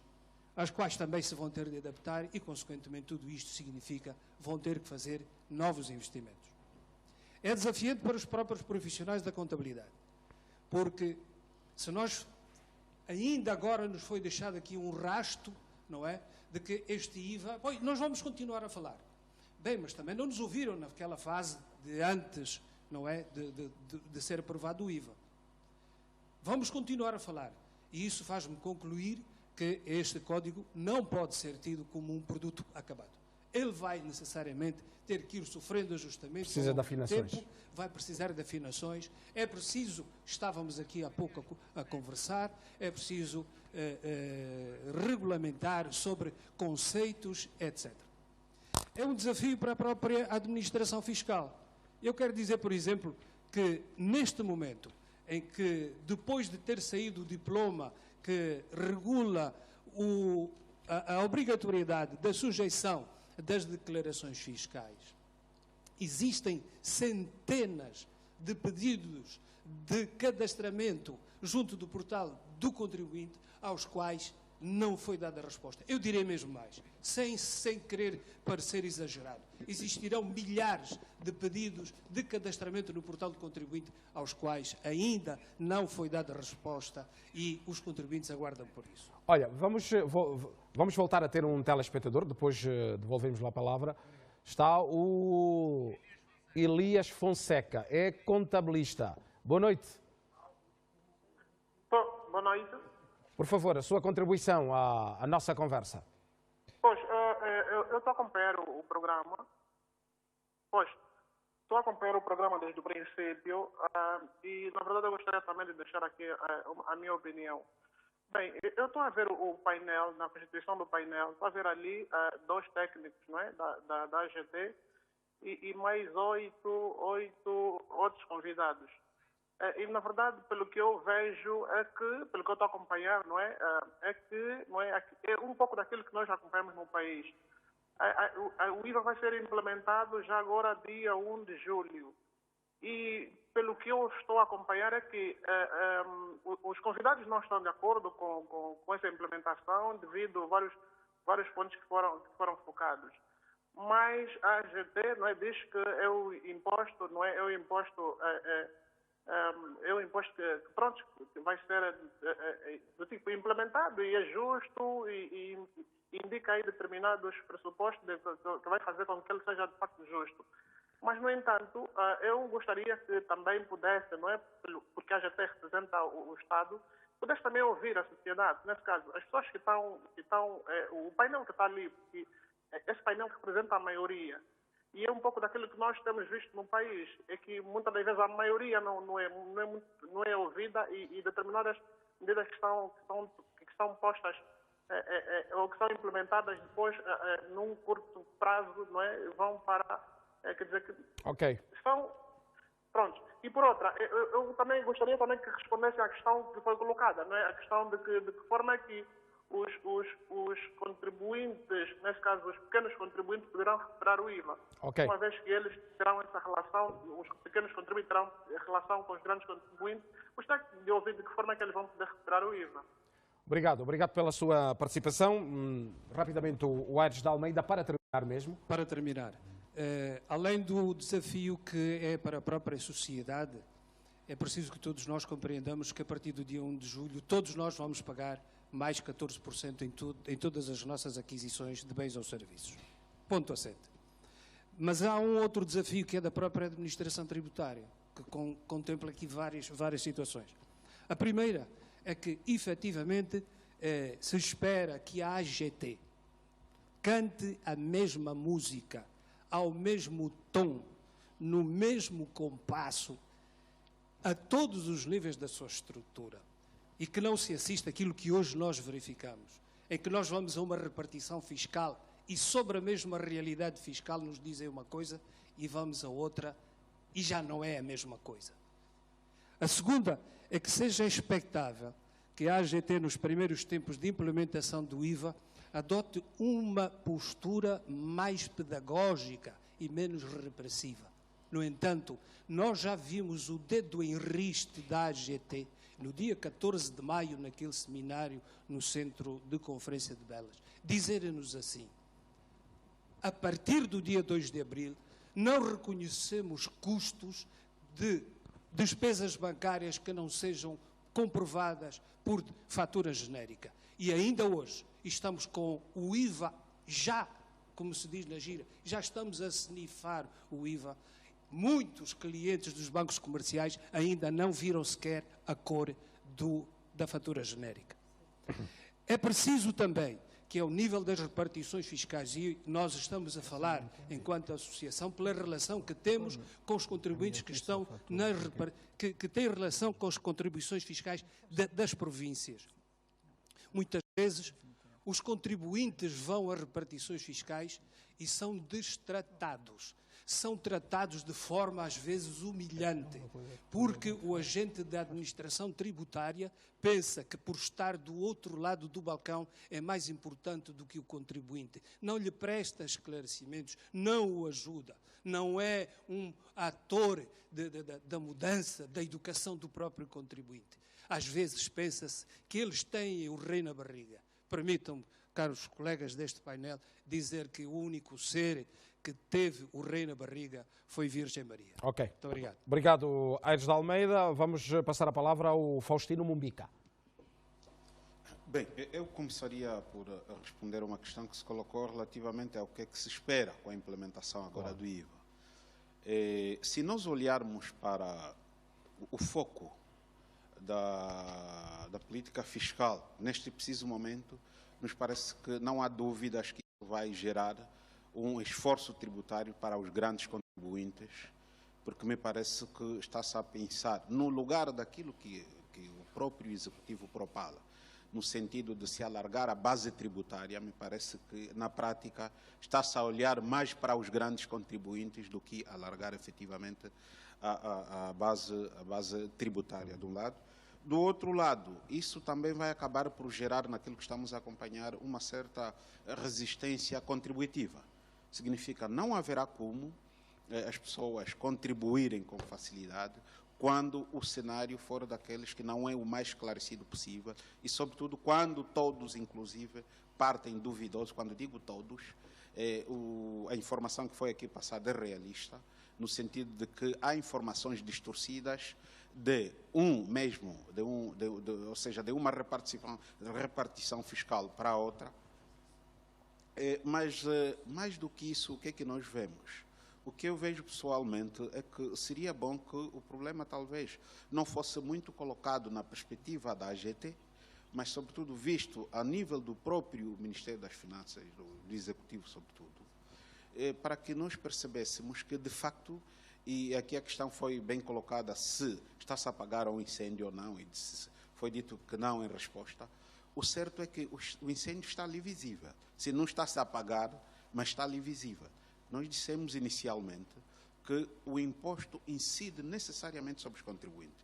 às quais também se vão ter de adaptar e, consequentemente, tudo isto significa vão ter que fazer novos investimentos. É desafiante para os próprios profissionais da contabilidade, porque se nós, ainda agora nos foi deixado aqui um rasto, não é, de que este IVA, nós vamos continuar a falar. Bem, mas também não nos ouviram naquela fase de antes, não é, de ser aprovado o IVA. Vamos continuar a falar. E isso faz-me concluir que este código não pode ser tido como um produto acabado. Ele vai necessariamente ter que ir sofrendo ajustamentos. Precisa de afinações. Tempo, vai precisar de afinações. É preciso, estávamos aqui há pouco a conversar, é preciso regulamentar sobre conceitos, etc. É um desafio para a própria administração fiscal. Eu quero dizer, por exemplo, que neste momento em que, depois de ter saído o diploma que regula a obrigatoriedade da sujeição das declarações fiscais, existem centenas de pedidos de cadastramento junto do portal do contribuinte aos quais não foi dada resposta. Eu direi mesmo mais, sem querer parecer exagerado. Existirão milhares de pedidos de cadastramento no portal do contribuinte aos quais ainda não foi dada resposta e os contribuintes aguardam por isso. Olha, vamos voltar a ter um telespectador, depois devolvemos lá a palavra. Está o Elias Fonseca, é contabilista. Boa noite. Boa noite. Por favor, a sua contribuição à nossa conversa. Pois, eu estou a acompanhar o programa. Pois, estou a acompanhar o programa desde o princípio e, na verdade, eu gostaria também de deixar aqui a minha opinião. Bem, eu estou a ver o painel, na constituição do painel, estou a ver ali 2 técnicos, não é, da AGT e mais 8 outros convidados. E, na verdade, pelo que eu vejo, pelo que eu estou a acompanhar, não é, é um pouco daquilo que nós acompanhamos no país. O IVA vai ser implementado já agora, dia 1 de julho. E, pelo que eu estou a acompanhar, é que os convidados não estão de acordo com essa implementação devido a vários pontos que foram focados. Mas a AGT, não é, diz que é o imposto, não é, é o imposto que, pronto, vai ser do tipo implementado e é justo e indica aí determinados pressupostos que vai fazer com que ele seja de facto justo. Mas, no entanto, eu gostaria que também pudesse, não é, porque a AGT representa o Estado, pudesse também ouvir a sociedade. Nesse caso, as pessoas que estão o painel que está ali, esse painel que representa a maioria, e é um pouco daquilo que nós temos visto no país, é que muitas das vezes a maioria não é ouvida e determinadas medidas que são postas ou que são implementadas depois num curto prazo, não é, vão para, quer dizer que são prontos. E por outra, eu também gostaria também que respondesse à questão que foi colocada, não é, a questão de que forma é que os contribuintes, nesse caso os pequenos contribuintes, poderão recuperar o IVA. Uma vez que eles terão essa relação, os pequenos contribuintes terão relação com os grandes contribuintes, gostaria de ouvir de que forma é que eles vão poder recuperar o IVA. Obrigado pela sua participação. Rapidamente, o Aires de Almeida, para terminar mesmo. Para terminar, além do desafio que é para a própria sociedade, é preciso que todos nós compreendamos que a partir do dia 1 de julho todos nós vamos pagar mais 14% em todas as nossas aquisições de bens ou serviços. Ponto assente. Mas há um outro desafio que é da própria administração tributária, que contempla aqui várias situações. A primeira é que, efetivamente, se espera que a AGT cante a mesma música, ao mesmo tom, no mesmo compasso, a todos os níveis da sua estrutura, e que não se assista àquilo que hoje nós verificamos, em que nós vamos a uma repartição fiscal e sobre a mesma realidade fiscal nos dizem uma coisa e vamos a outra e já não é a mesma coisa. A segunda é que seja expectável que a AGT, nos primeiros tempos de implementação do IVA, adote uma postura mais pedagógica e menos repressiva. No entanto, nós já vimos o dedo em riste da AGT no dia 14 de maio, naquele seminário no Centro de Conferência de Belas, dizerem-nos assim: a partir do dia 2 de abril, não reconhecemos custos de despesas bancárias que não sejam comprovadas por fatura genérica. E ainda hoje estamos com o IVA já, como se diz na gíria, já estamos a snifar o IVA. Muitos clientes dos bancos comerciais ainda não viram sequer a cor da fatura genérica. É preciso também que, ao nível das repartições fiscais, e nós estamos a falar, enquanto associação, pela relação que temos com os contribuintes que estão que têm relação com as contribuições fiscais das províncias. Muitas vezes, os contribuintes vão a repartições fiscais e são destratados. São tratados de forma, às vezes, humilhante, porque o agente da administração tributária pensa que, por estar do outro lado do balcão, é mais importante do que o contribuinte. Não lhe presta esclarecimentos, não o ajuda, não é um ator da mudança, da educação do próprio contribuinte. Às vezes pensa-se que eles têm o rei na barriga. Permitam-me, caros colegas deste painel, dizer que o único ser que teve o rei na barriga foi Virgem Maria. Ok. Muito obrigado. Obrigado, Aires de Almeida. Vamos passar a palavra ao Faustino Mumbica. Bem, eu começaria por responder a uma questão que se colocou relativamente ao que é que se espera com a implementação agora do IVA. Se nós olharmos para o foco da política fiscal neste preciso momento, nos parece que não há dúvidas que isso vai gerar um esforço tributário para os grandes contribuintes, porque me parece que está-se a pensar no lugar daquilo que o próprio Executivo propala, no sentido de se alargar a base tributária. Me parece que, na prática, está-se a olhar mais para os grandes contribuintes do que alargar efetivamente a base tributária, de um lado. Do outro lado, isso também vai acabar por gerar, naquilo que estamos a acompanhar, uma certa resistência contributiva. Significa, não haverá como as pessoas contribuírem com facilidade quando o cenário for daqueles que não é o mais esclarecido possível e, sobretudo, quando todos, inclusive, partem duvidosos. Quando digo todos, a informação que foi aqui passada é realista, no sentido de que há informações distorcidas ou seja, de uma repartição fiscal para a outra. Mas, mais do que isso, o que é que nós vemos? O que eu vejo pessoalmente é que seria bom que o problema talvez não fosse muito colocado na perspectiva da AGT, mas sobretudo visto a nível do próprio Ministério das Finanças, do Executivo sobretudo, para que nós percebêssemos que, de facto, e aqui a questão foi bem colocada, se está-se a apagar um incêndio ou não, e foi dito que não em resposta. O certo é que o incêndio está ali visível. Se não está-se a apagar, mas está ali visível. Nós dissemos inicialmente que o imposto incide necessariamente sobre os contribuintes.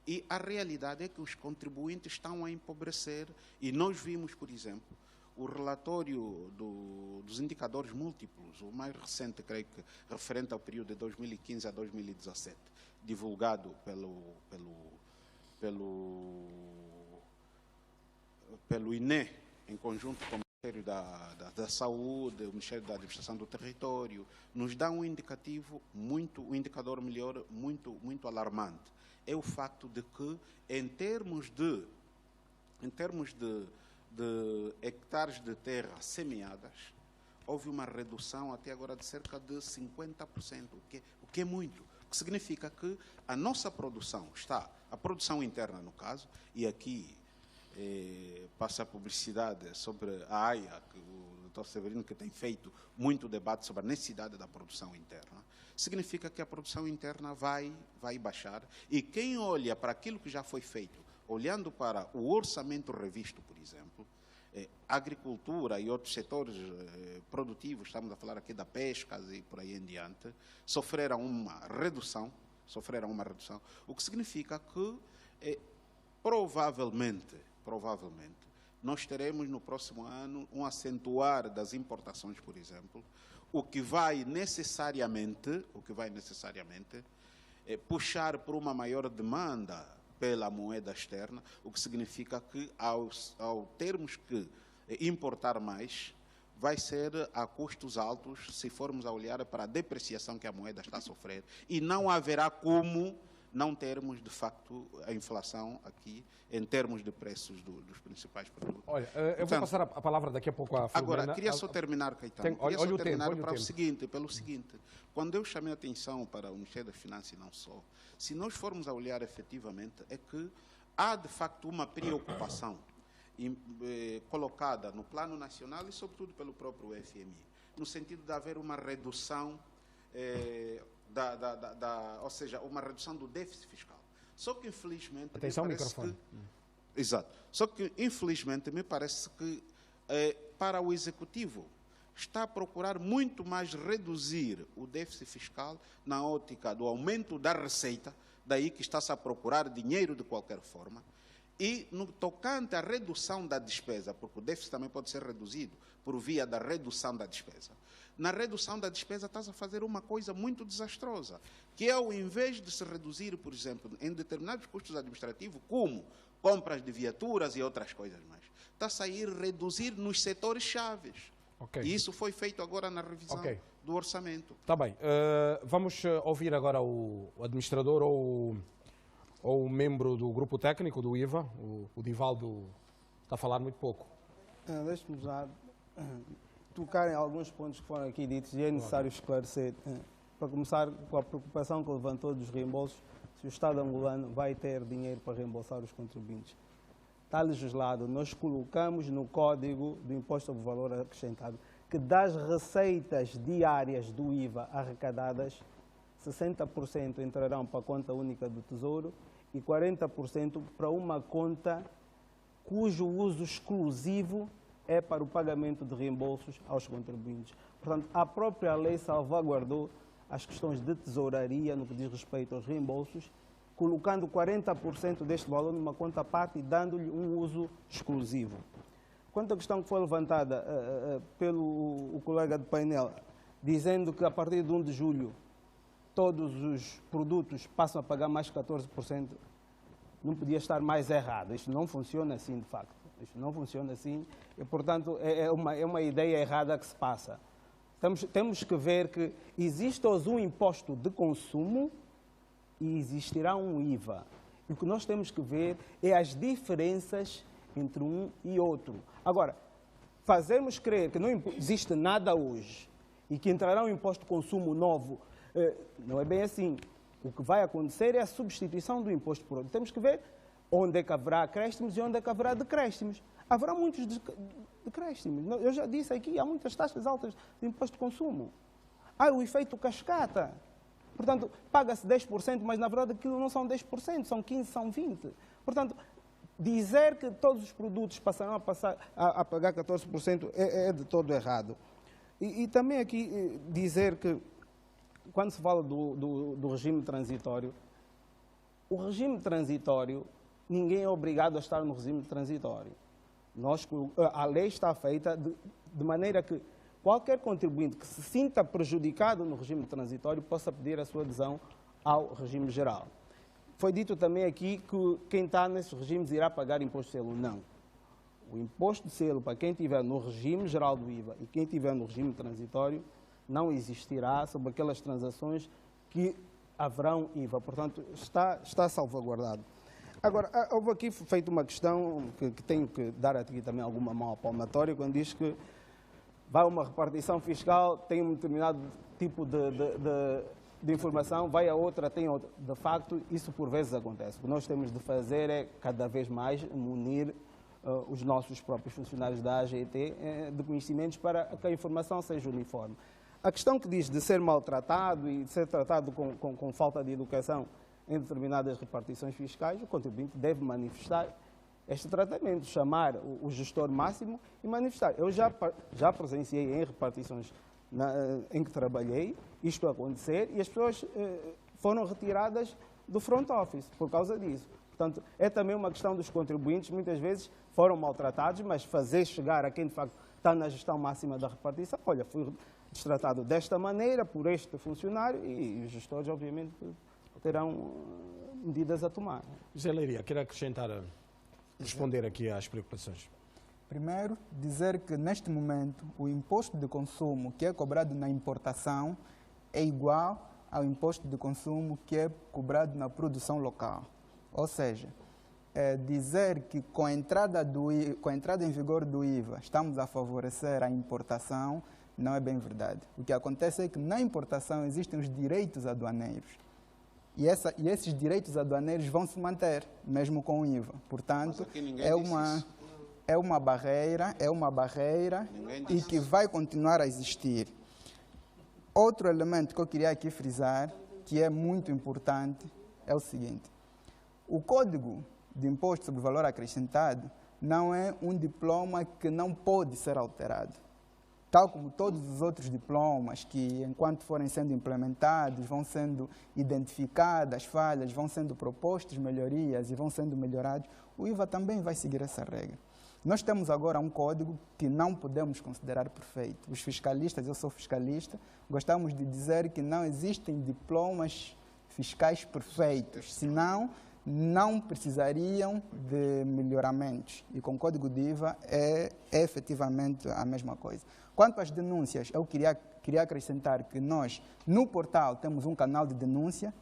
E a realidade é que os contribuintes estão a empobrecer, e nós vimos, por exemplo, o relatório dos indicadores múltiplos, o mais recente, creio que, referente ao período de 2015 a 2017, divulgado pelo INE, em conjunto com o Ministério da Saúde, o Ministério da Administração do Território, nos dá um indicador melhor, muito alarmante. É o facto de que, em termos de de hectares de terra semeadas, houve uma redução até agora de cerca de 50%, o que é muito. O que significa que a nossa produção a produção interna no caso, e aqui passa a publicidade sobre a AIA, que o Dr. Severino que tem feito muito debate sobre a necessidade da produção interna, significa que a produção interna vai baixar, e quem olha para aquilo que já foi feito, olhando para o orçamento revisto, por exemplo, a agricultura e outros setores produtivos, estamos a falar aqui da pesca e por aí em diante, sofreram uma redução, o que significa que provavelmente, nós teremos no próximo ano um acentuar das importações, por exemplo, o que vai necessariamente puxar por uma maior demanda pela moeda externa, o que significa que ao termos que importar mais, vai ser a custos altos se formos a olhar para a depreciação que a moeda está a sofrer, e não haverá como não termos, de facto, a inflação aqui em termos de preços dos principais produtos. Olha, eu vou passar a palavra daqui a pouco à Filomena. Agora, queria só terminar, Caetano, pelo seguinte, quando eu chamei a atenção para o Ministério das Finanças e não só, se nós formos a olhar efetivamente, é que há, de facto, uma preocupação colocada no plano nacional e, sobretudo, pelo próprio FMI, no sentido de haver uma redução, ou seja, uma redução do déficit fiscal. Só que, infelizmente... Atenção ao microfone. Exato. Só que, infelizmente, me parece que, para o Executivo, está a procurar muito mais reduzir o déficit fiscal na ótica do aumento da receita, daí que está-se a procurar dinheiro de qualquer forma, e no tocante à redução da despesa, porque o déficit também pode ser reduzido por via da redução da despesa. Na redução da despesa estás a fazer uma coisa muito desastrosa, que é, ao invés de se reduzir, por exemplo, em determinados custos administrativos, como compras de viaturas e outras coisas mais, está a ir reduzir nos setores chaves. Okay. E isso foi feito agora na revisão do orçamento. Está bem. Vamos ouvir agora o administrador ou o membro do grupo técnico do IVA, o Divaldo está a falar muito pouco. Deixe-me já tocar em alguns pontos que foram aqui ditos e é necessário esclarecer. Para começar, com a preocupação que levantou dos reembolsos, se o Estado angolano vai ter dinheiro para reembolsar os contribuintes. Está legislado, nós colocamos no Código do Imposto sobre Valor Acrescentado que das receitas diárias do IVA arrecadadas, 60% entrarão para a conta única do Tesouro e 40% para uma conta cujo uso exclusivo é para o pagamento de reembolsos aos contribuintes. Portanto, a própria lei salvaguardou as questões de tesouraria no que diz respeito aos reembolsos, colocando 40% deste valor numa conta à parte e dando-lhe um uso exclusivo. Quanto à questão que foi levantada pelo colega do painel, dizendo que a partir de 1 de julho todos os produtos passam a pagar mais 14%, não podia estar mais errado. Isto não funciona assim, de facto. Isto não funciona assim e, portanto, é uma ideia errada que se passa. Temos que ver que existe hoje um imposto de consumo e existirá um IVA. E o que nós temos que ver é as diferenças entre um e outro. Agora, fazermos crer que não existe nada hoje e que entrará um imposto de consumo novo, não é bem assim. O que vai acontecer é a substituição do imposto por outro. Temos que ver onde é que haverá acréscimos e onde é que haverá decréscimos. Haverá muitos decréscimos. Eu já disse aqui, há muitas taxas altas de imposto de consumo. Há o efeito cascata. Portanto, paga-se 10%, mas na verdade aquilo não são 10%, são 15%, são 20%. Portanto, dizer que todos os produtos passarão a pagar 14% é de todo errado. E também aqui dizer que, quando se fala do regime transitório, o regime transitório, ninguém é obrigado a estar no regime transitório. A lei está feita de maneira que qualquer contribuinte que se sinta prejudicado no regime transitório possa pedir a sua adesão ao regime geral. Foi dito também aqui que quem está nesses regimes irá pagar imposto de selo. Não. O imposto de selo para quem estiver no regime geral do IVA e quem estiver no regime transitório não existirá sobre aquelas transações que haverão IVA. Portanto, está salvaguardado. Agora, houve aqui feito uma questão que tenho que dar aqui também alguma mão palmatória, quando diz que vai uma repartição fiscal, tem um determinado tipo de informação, vai a outra, tem outra. De facto, isso por vezes acontece. O que nós temos de fazer é, cada vez mais, munir os nossos próprios funcionários da AGT de conhecimentos para que a informação seja uniforme. A questão que diz de ser maltratado e de ser tratado com falta de educação em determinadas repartições fiscais, o contribuinte deve manifestar este tratamento, chamar o gestor máximo e manifestar. Eu já presenciei em repartições em que trabalhei isto acontecer e as pessoas foram retiradas do front office por causa disso. Portanto, é também uma questão dos contribuintes, muitas vezes foram maltratados, mas fazer chegar a quem de facto está na gestão máxima da repartição, olha, fui destratado desta maneira por este funcionário e os gestores, obviamente, terão medidas a tomar. José Leiria, quero acrescentar, responder aqui às preocupações. Primeiro, dizer que neste momento o imposto de consumo que é cobrado na importação é igual ao imposto de consumo que é cobrado na produção local. Ou seja, dizer que com a entrada em vigor do IVA estamos a favorecer a importação não é bem verdade. O que acontece é que na importação existem os direitos aduaneiros. E esses direitos aduaneiros vão se manter, mesmo com o IVA. Portanto, é uma barreira e que vai continuar a existir. Outro elemento que eu queria aqui frisar, que é muito importante, é o seguinte. O Código de Imposto sobre Valor Acrescentado não é um diploma que não pode ser alterado. Tal como todos os outros diplomas que, enquanto forem sendo implementados, vão sendo identificadas falhas, vão sendo propostas melhorias e vão sendo melhorados, o IVA também vai seguir essa regra. Nós temos agora um código que não podemos considerar perfeito. Os fiscalistas, eu sou fiscalista, gostamos de dizer que não existem diplomas fiscais perfeitos, senão não precisariam de melhoramentos. E com o código de IVA é efetivamente a mesma coisa. Quanto às denúncias, eu queria acrescentar que nós, no portal, temos um canal de denúncia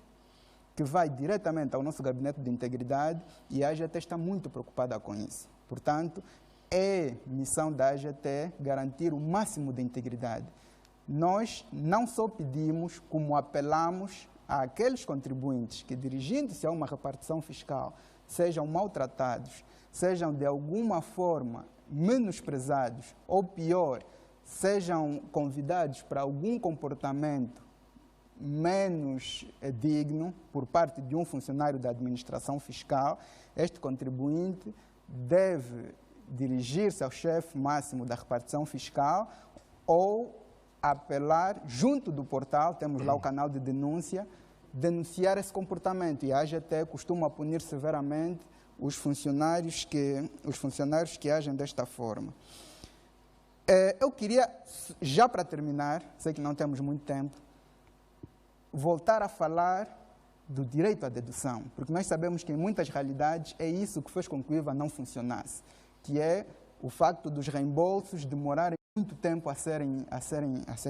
que vai diretamente ao nosso gabinete de integridade e a AGT está muito preocupada com isso. Portanto, é missão da AGT garantir o máximo de integridade. Nós não só pedimos, como apelamos àqueles contribuintes que, dirigindo-se a uma repartição fiscal, sejam maltratados, sejam de alguma forma menosprezados ou pior, sejam convidados para algum comportamento menos digno por parte de um funcionário da administração fiscal, este contribuinte deve dirigir-se ao chefe máximo da repartição fiscal ou apelar junto do portal, temos lá o canal de denúncia, denunciar esse comportamento. E a AGT costuma punir severamente os funcionários que agem desta forma. Eu queria, já para terminar, sei que não temos muito tempo, voltar a falar do direito à dedução, porque nós sabemos que em muitas realidades é isso que fez com que o IVA não funcionasse, que é o facto dos reembolsos demorarem muito tempo a serem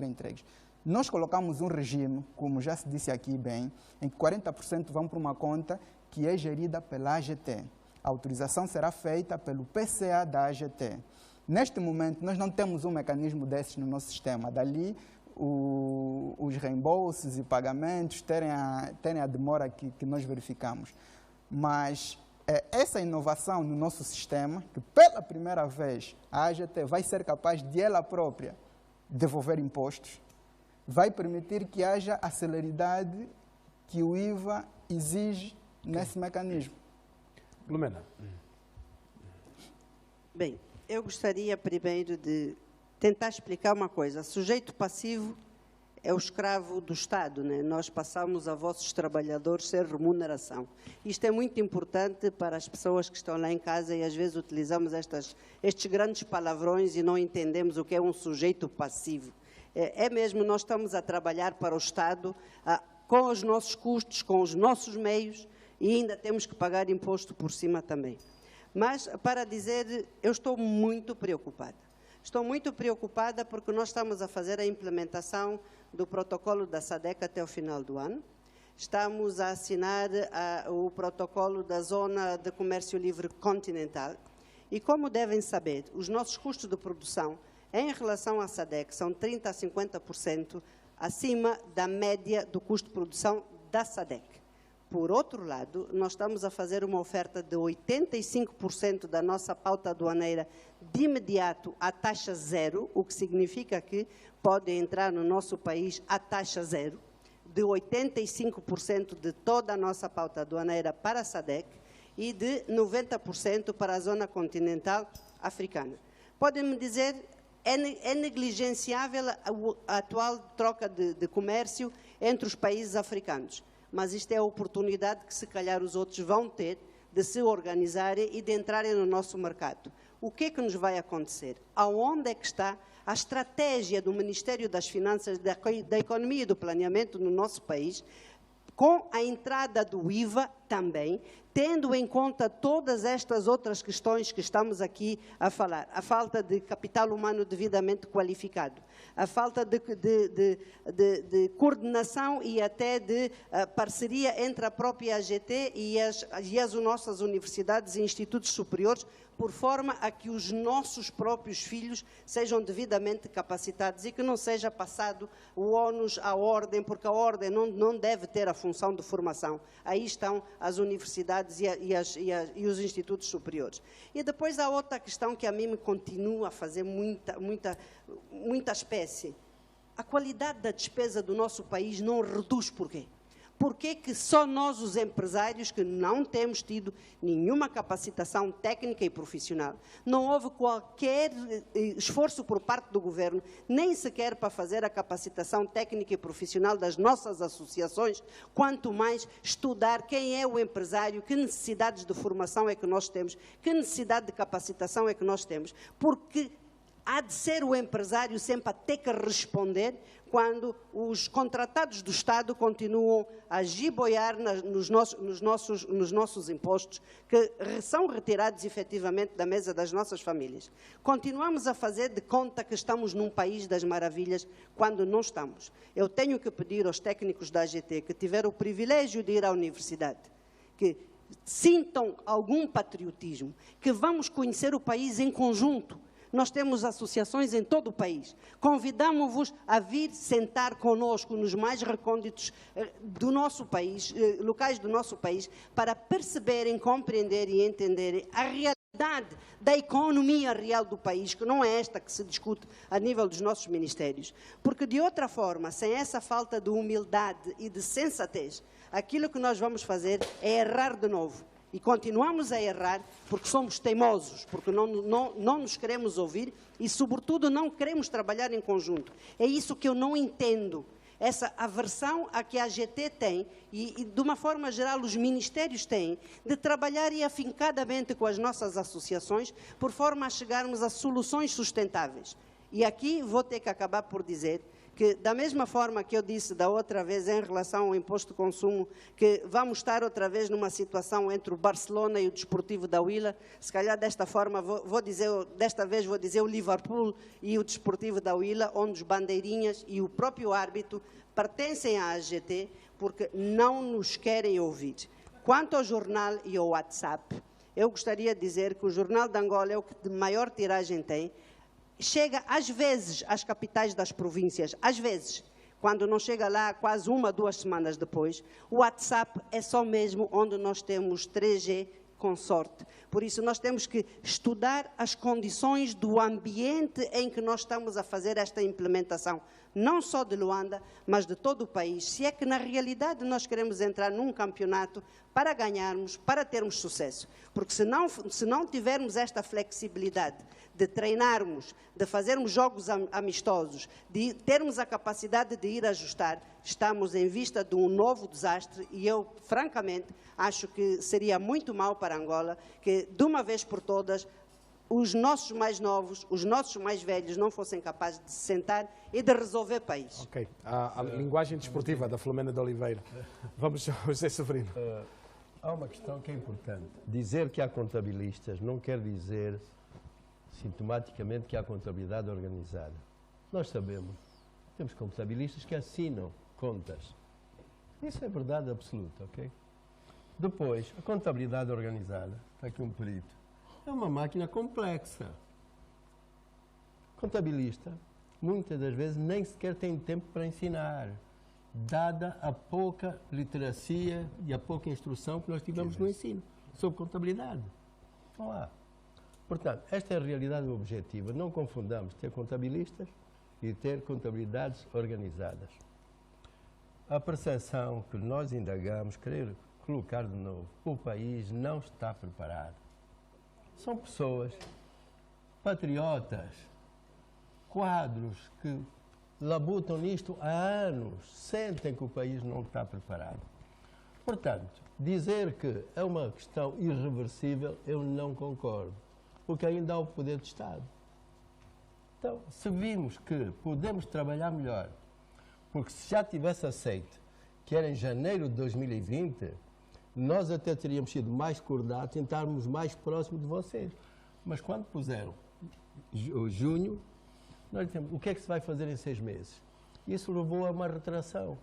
entregues. Nós colocamos um regime, como já se disse aqui bem, em que 40% vão para uma conta que é gerida pela AGT. A autorização será feita pelo PCA da AGT. Neste momento, nós não temos um mecanismo desses no nosso sistema. Dali, os reembolsos e pagamentos terem a demora que nós verificamos. Mas essa inovação no nosso sistema, que pela primeira vez a AGT vai ser capaz de ela própria devolver impostos, vai permitir que haja a celeridade que o IVA exige nesse mecanismo. Lumena. Bem, eu gostaria primeiro de tentar explicar uma coisa. Sujeito passivo é o escravo do Estado, né? Nós passamos a vossos trabalhadores sem remuneração. Isto é muito importante para as pessoas que estão lá em casa e às vezes utilizamos estes grandes palavrões e não entendemos o que é um sujeito passivo. É mesmo, nós estamos a trabalhar para o Estado com os nossos custos, com os nossos meios e ainda temos que pagar imposto por cima também. Mas, para dizer, eu estou muito preocupada. Estou muito preocupada porque nós estamos a fazer a implementação do protocolo da SADC até o final do ano. estamos a assinar o protocolo da Zona de Comércio Livre Continental e, como devem saber, os nossos custos de produção em relação à SADC são 30% a 50% acima da média do custo de produção da SADC. Por outro lado, nós estamos a fazer uma oferta de 85% da nossa pauta aduaneira de imediato à taxa zero, o que significa que pode entrar no nosso país à taxa zero, de 85% de toda a nossa pauta aduaneira para a SADC e de 90% para a zona continental africana. Podem-me dizer, é negligenciável a atual troca de comércio entre os países africanos, mas isto é a oportunidade que se calhar os outros vão ter de se organizarem e de entrarem no nosso mercado. O que é que nos vai acontecer? Aonde é que está a estratégia do Ministério das Finanças, da Economia e do Planeamento no nosso país, com a entrada do IVA também, tendo em conta todas estas outras questões que estamos aqui a falar, a falta de capital humano devidamente qualificado, a falta de coordenação e até de parceria entre a própria AGT e as nossas universidades e institutos superiores, por forma a que os nossos próprios filhos sejam devidamente capacitados e que não seja passado o ónus à ordem, porque a ordem não deve ter a função de formação. Aí estão as universidades e os institutos superiores. E depois há outra questão que a mim me continua a fazer muita espécie. A qualidade da despesa do nosso país não reduz por quê? Porquê que só nós, os empresários, que não temos tido nenhuma capacitação técnica e profissional, não houve qualquer esforço por parte do governo, nem sequer para fazer a capacitação técnica e profissional das nossas associações, quanto mais estudar quem é o empresário, que necessidades de formação é que nós temos, que necessidade de capacitação é que nós temos, porque há de ser o empresário sempre a ter que responder quando os contratados do Estado continuam a giboiar nos nossos impostos, que são retirados efetivamente da mesa das nossas famílias. Continuamos a fazer de conta que estamos num país das maravilhas, quando não estamos. Eu tenho que pedir aos técnicos da AGT que tiveram o privilégio de ir à universidade, que sintam algum patriotismo, que vamos conhecer o país em conjunto. Nós temos associações em todo o país. Convidamos-vos a vir sentar conosco nos mais recônditos do nosso país, locais do nosso país, para perceberem, compreenderem e entenderem a realidade da economia real do país, que não é esta que se discute a nível dos nossos ministérios. Porque, de outra forma, sem essa falta de humildade e de sensatez, aquilo que nós vamos fazer é errar de novo. E continuamos a errar porque somos teimosos, porque não nos queremos ouvir e, sobretudo, não queremos trabalhar em conjunto. É isso que eu não entendo, essa aversão a que a AGT tem e, de uma forma geral, os ministérios têm, de trabalhar afincadamente com as nossas associações, por forma a chegarmos a soluções sustentáveis. E aqui vou ter que acabar por dizer que, da mesma forma que eu disse da outra vez em relação ao imposto de consumo, que vamos estar outra vez numa situação entre o Barcelona e o Desportivo da Huila, se calhar desta forma, desta vez vou dizer o Liverpool e o Desportivo da Huila, onde os bandeirinhas e o próprio árbitro pertencem à AGT, porque não nos querem ouvir. Quanto ao jornal e ao WhatsApp, eu gostaria de dizer que o Jornal de Angola é o que de maior tiragem tem, chega às vezes às capitais das províncias, às vezes, quando não chega lá quase 1 a 2 semanas depois. O WhatsApp é só mesmo onde nós temos 3G com sorte. Por isso nós temos que estudar as condições do ambiente em que nós estamos a fazer esta implementação, não só de Luanda, mas de todo o país, se é que na realidade nós queremos entrar num campeonato para ganharmos, para termos sucesso. Porque se não tivermos esta flexibilidade de treinarmos, de fazermos jogos amistosos, de termos a capacidade de ir ajustar, estamos em vista de um novo desastre e eu, francamente, acho que seria muito mau para Angola que, de uma vez por todas, os nossos mais novos, os nossos mais velhos não fossem capazes de se sentar e de resolver país. Ok. A linguagem desportiva da Filomena de Oliveira. Vamos, José Severino. Há uma questão que é importante. Dizer que há contabilistas não quer dizer sintomaticamente que há contabilidade organizada. Nós sabemos, temos contabilistas que assinam contas. Isso é verdade absoluta, ok? Depois, a contabilidade organizada, está aqui um perito, é uma máquina complexa. Contabilista, muitas das vezes, nem sequer tem tempo para ensinar, dada a pouca literacia e a pouca instrução que nós tivemos no ensino sobre contabilidade. Vão lá. Portanto, esta é a realidade objetiva. Não confundamos ter contabilistas e ter contabilidades organizadas. A percepção que nós indagamos, querer colocar de novo, o país não está preparado. São pessoas patriotas, quadros que labutam nisto há anos, sentem que o país não está preparado. Portanto, dizer que é uma questão irreversível, eu não concordo, porque ainda há o poder de Estado. Então, se vimos que podemos trabalhar melhor, porque se já tivesse aceito que era em janeiro de 2020, nós até teríamos sido mais cordatos em estarmos mais próximos de vocês. Mas quando puseram junho, nós dissemos, o que é que se vai fazer em 6 meses? Isso levou a uma retração.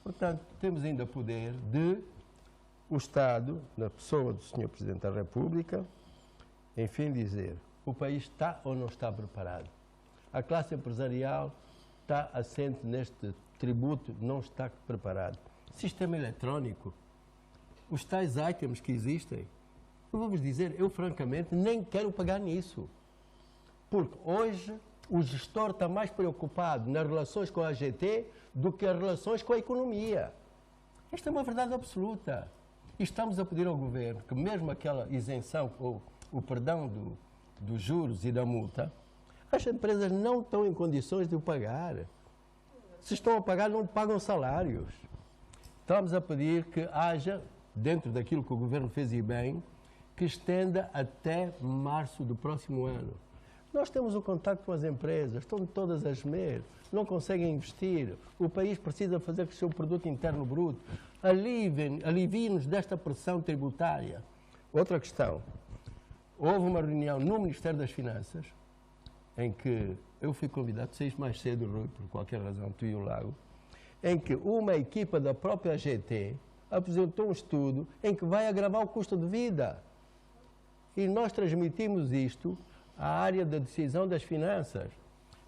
Portanto, temos ainda poder de o Estado, na pessoa do Sr. Presidente da República, enfim, dizer, o país está ou não está preparado. A classe empresarial está assente neste tributo, não está preparado. Sistema eletrónico, os tais itens que existem, eu vou-vos dizer, eu francamente nem quero pagar nisso. Porque hoje o gestor está mais preocupado nas relações com a AGT do que as relações com a economia. Esta é uma verdade absoluta. E estamos a pedir ao Governo que mesmo aquela isenção, ou o perdão dos juros e da multa, as empresas não estão em condições de o pagar. Se estão a pagar, não pagam salários. Estamos a pedir que haja, dentro daquilo que o Governo fez e bem, que estenda até março do próximo ano. Nós temos o contacto com as empresas, estão todas a gemer, não conseguem investir, o país precisa fazer crescer o produto interno bruto, aliviem-nos desta pressão tributária. Outra questão, houve uma reunião no Ministério das Finanças, em que eu fui convidado, saíste mais cedo, Rui, por qualquer razão, tu e o Lago, em que uma equipa da própria AGT apresentou um estudo em que vai agravar o custo de vida. E nós transmitimos isto à área da decisão das finanças.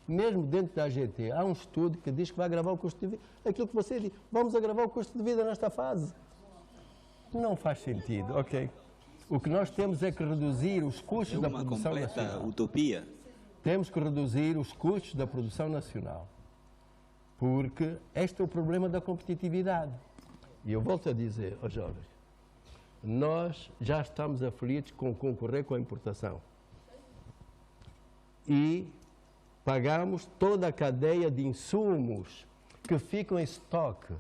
Mesmo dentro da AGT, há um estudo que diz que vai agravar o custo de vida. Aquilo que você diz, vamos agravar o custo de vida nesta fase. Não faz sentido, ok? O que nós temos é que reduzir os custos da produção nacional. É uma utopia. Temos que reduzir os custos da produção nacional. Porque este é o problema da competitividade. E eu volto a dizer aos jovens, nós já estamos aflitos com concorrer com a importação. E pagamos toda a cadeia de insumos que ficam em estoque,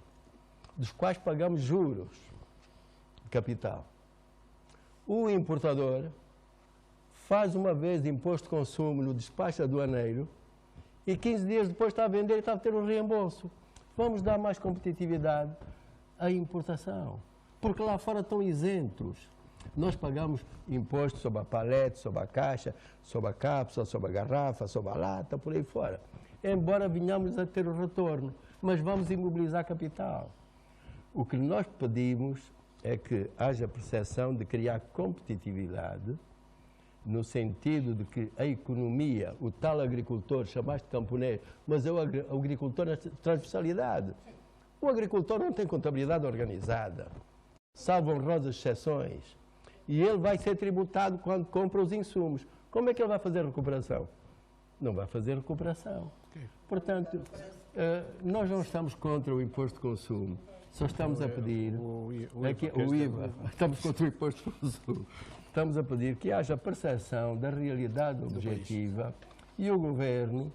dos quais pagamos juros de capital. O importador faz uma vez imposto de consumo no despacho aduaneiro e 15 dias depois está a vender e está a ter um reembolso. Vamos dar mais competitividade à importação, porque lá fora estão isentos. Nós pagamos impostos sobre a palete, sobre a caixa, sobre a cápsula, sobre a garrafa, sobre a lata, por aí fora. Embora venhamos a ter o retorno, mas vamos imobilizar capital. O que nós pedimos é que haja percepção de criar competitividade, no sentido de que a economia, o tal agricultor, chamaste de camponês, mas é o agricultor na transversalidade. O agricultor não tem contabilidade organizada, salvo honrosas exceções. E ele vai ser tributado quando compra os insumos. Como é que ele vai fazer recuperação? Não vai fazer recuperação. Portanto, nós não estamos contra o imposto de consumo, só estamos a pedir o IVA, estamos contra o imposto de consumo. Estamos a pedir que haja percepção da realidade objetiva e o Governo,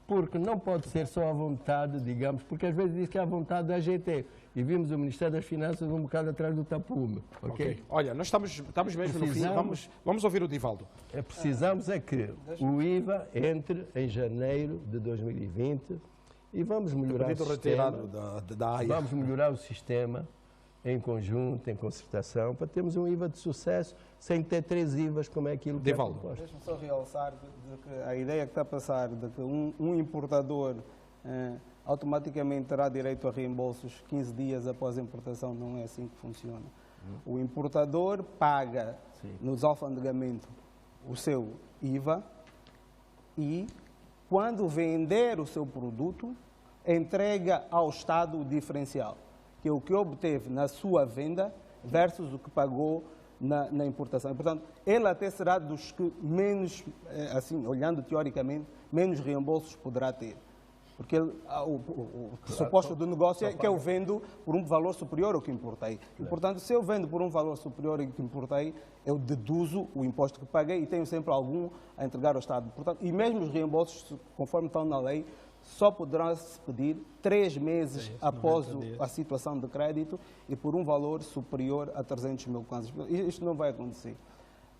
porque não pode ser só à vontade, digamos, porque às vezes diz que é à vontade da AGT. E vimos o Ministério das Finanças um bocado atrás do tapume. Okay? Olha, nós estamos mesmo no fim. Vamos ouvir o Divaldo. Precisamos é que o IVA entre em janeiro de 2020 e vamos melhorar o sistema. Vamos melhorar o sistema em conjunto, em concertação, para termos um IVA de sucesso sem ter 3 IVAs, como é aquilo que é proposto. Deixa-me só realçar de que a ideia que está a passar de que um importador automaticamente terá direito a reembolsos 15 dias após a importação. Não é assim que funciona. O importador paga nos alfandegamentos o seu IVA e, quando vender o seu produto, entrega ao Estado o diferencial, que é o que obteve na sua venda versus o que pagou na importação. E, portanto, ele até será dos que menos, assim, olhando teoricamente, menos reembolsos poderá ter. Porque o pressuposto do negócio é que eu vendo por um valor superior ao que importei. E, portanto, se eu vendo por um valor superior ao que importei, eu deduzo o imposto que paguei e tenho sempre algum a entregar ao Estado. Portanto, e mesmo os reembolsos, conforme estão na lei, só poderão se pedir 3 meses após a situação de crédito e por um valor superior a 300 mil kwanzas. Isto não vai acontecer.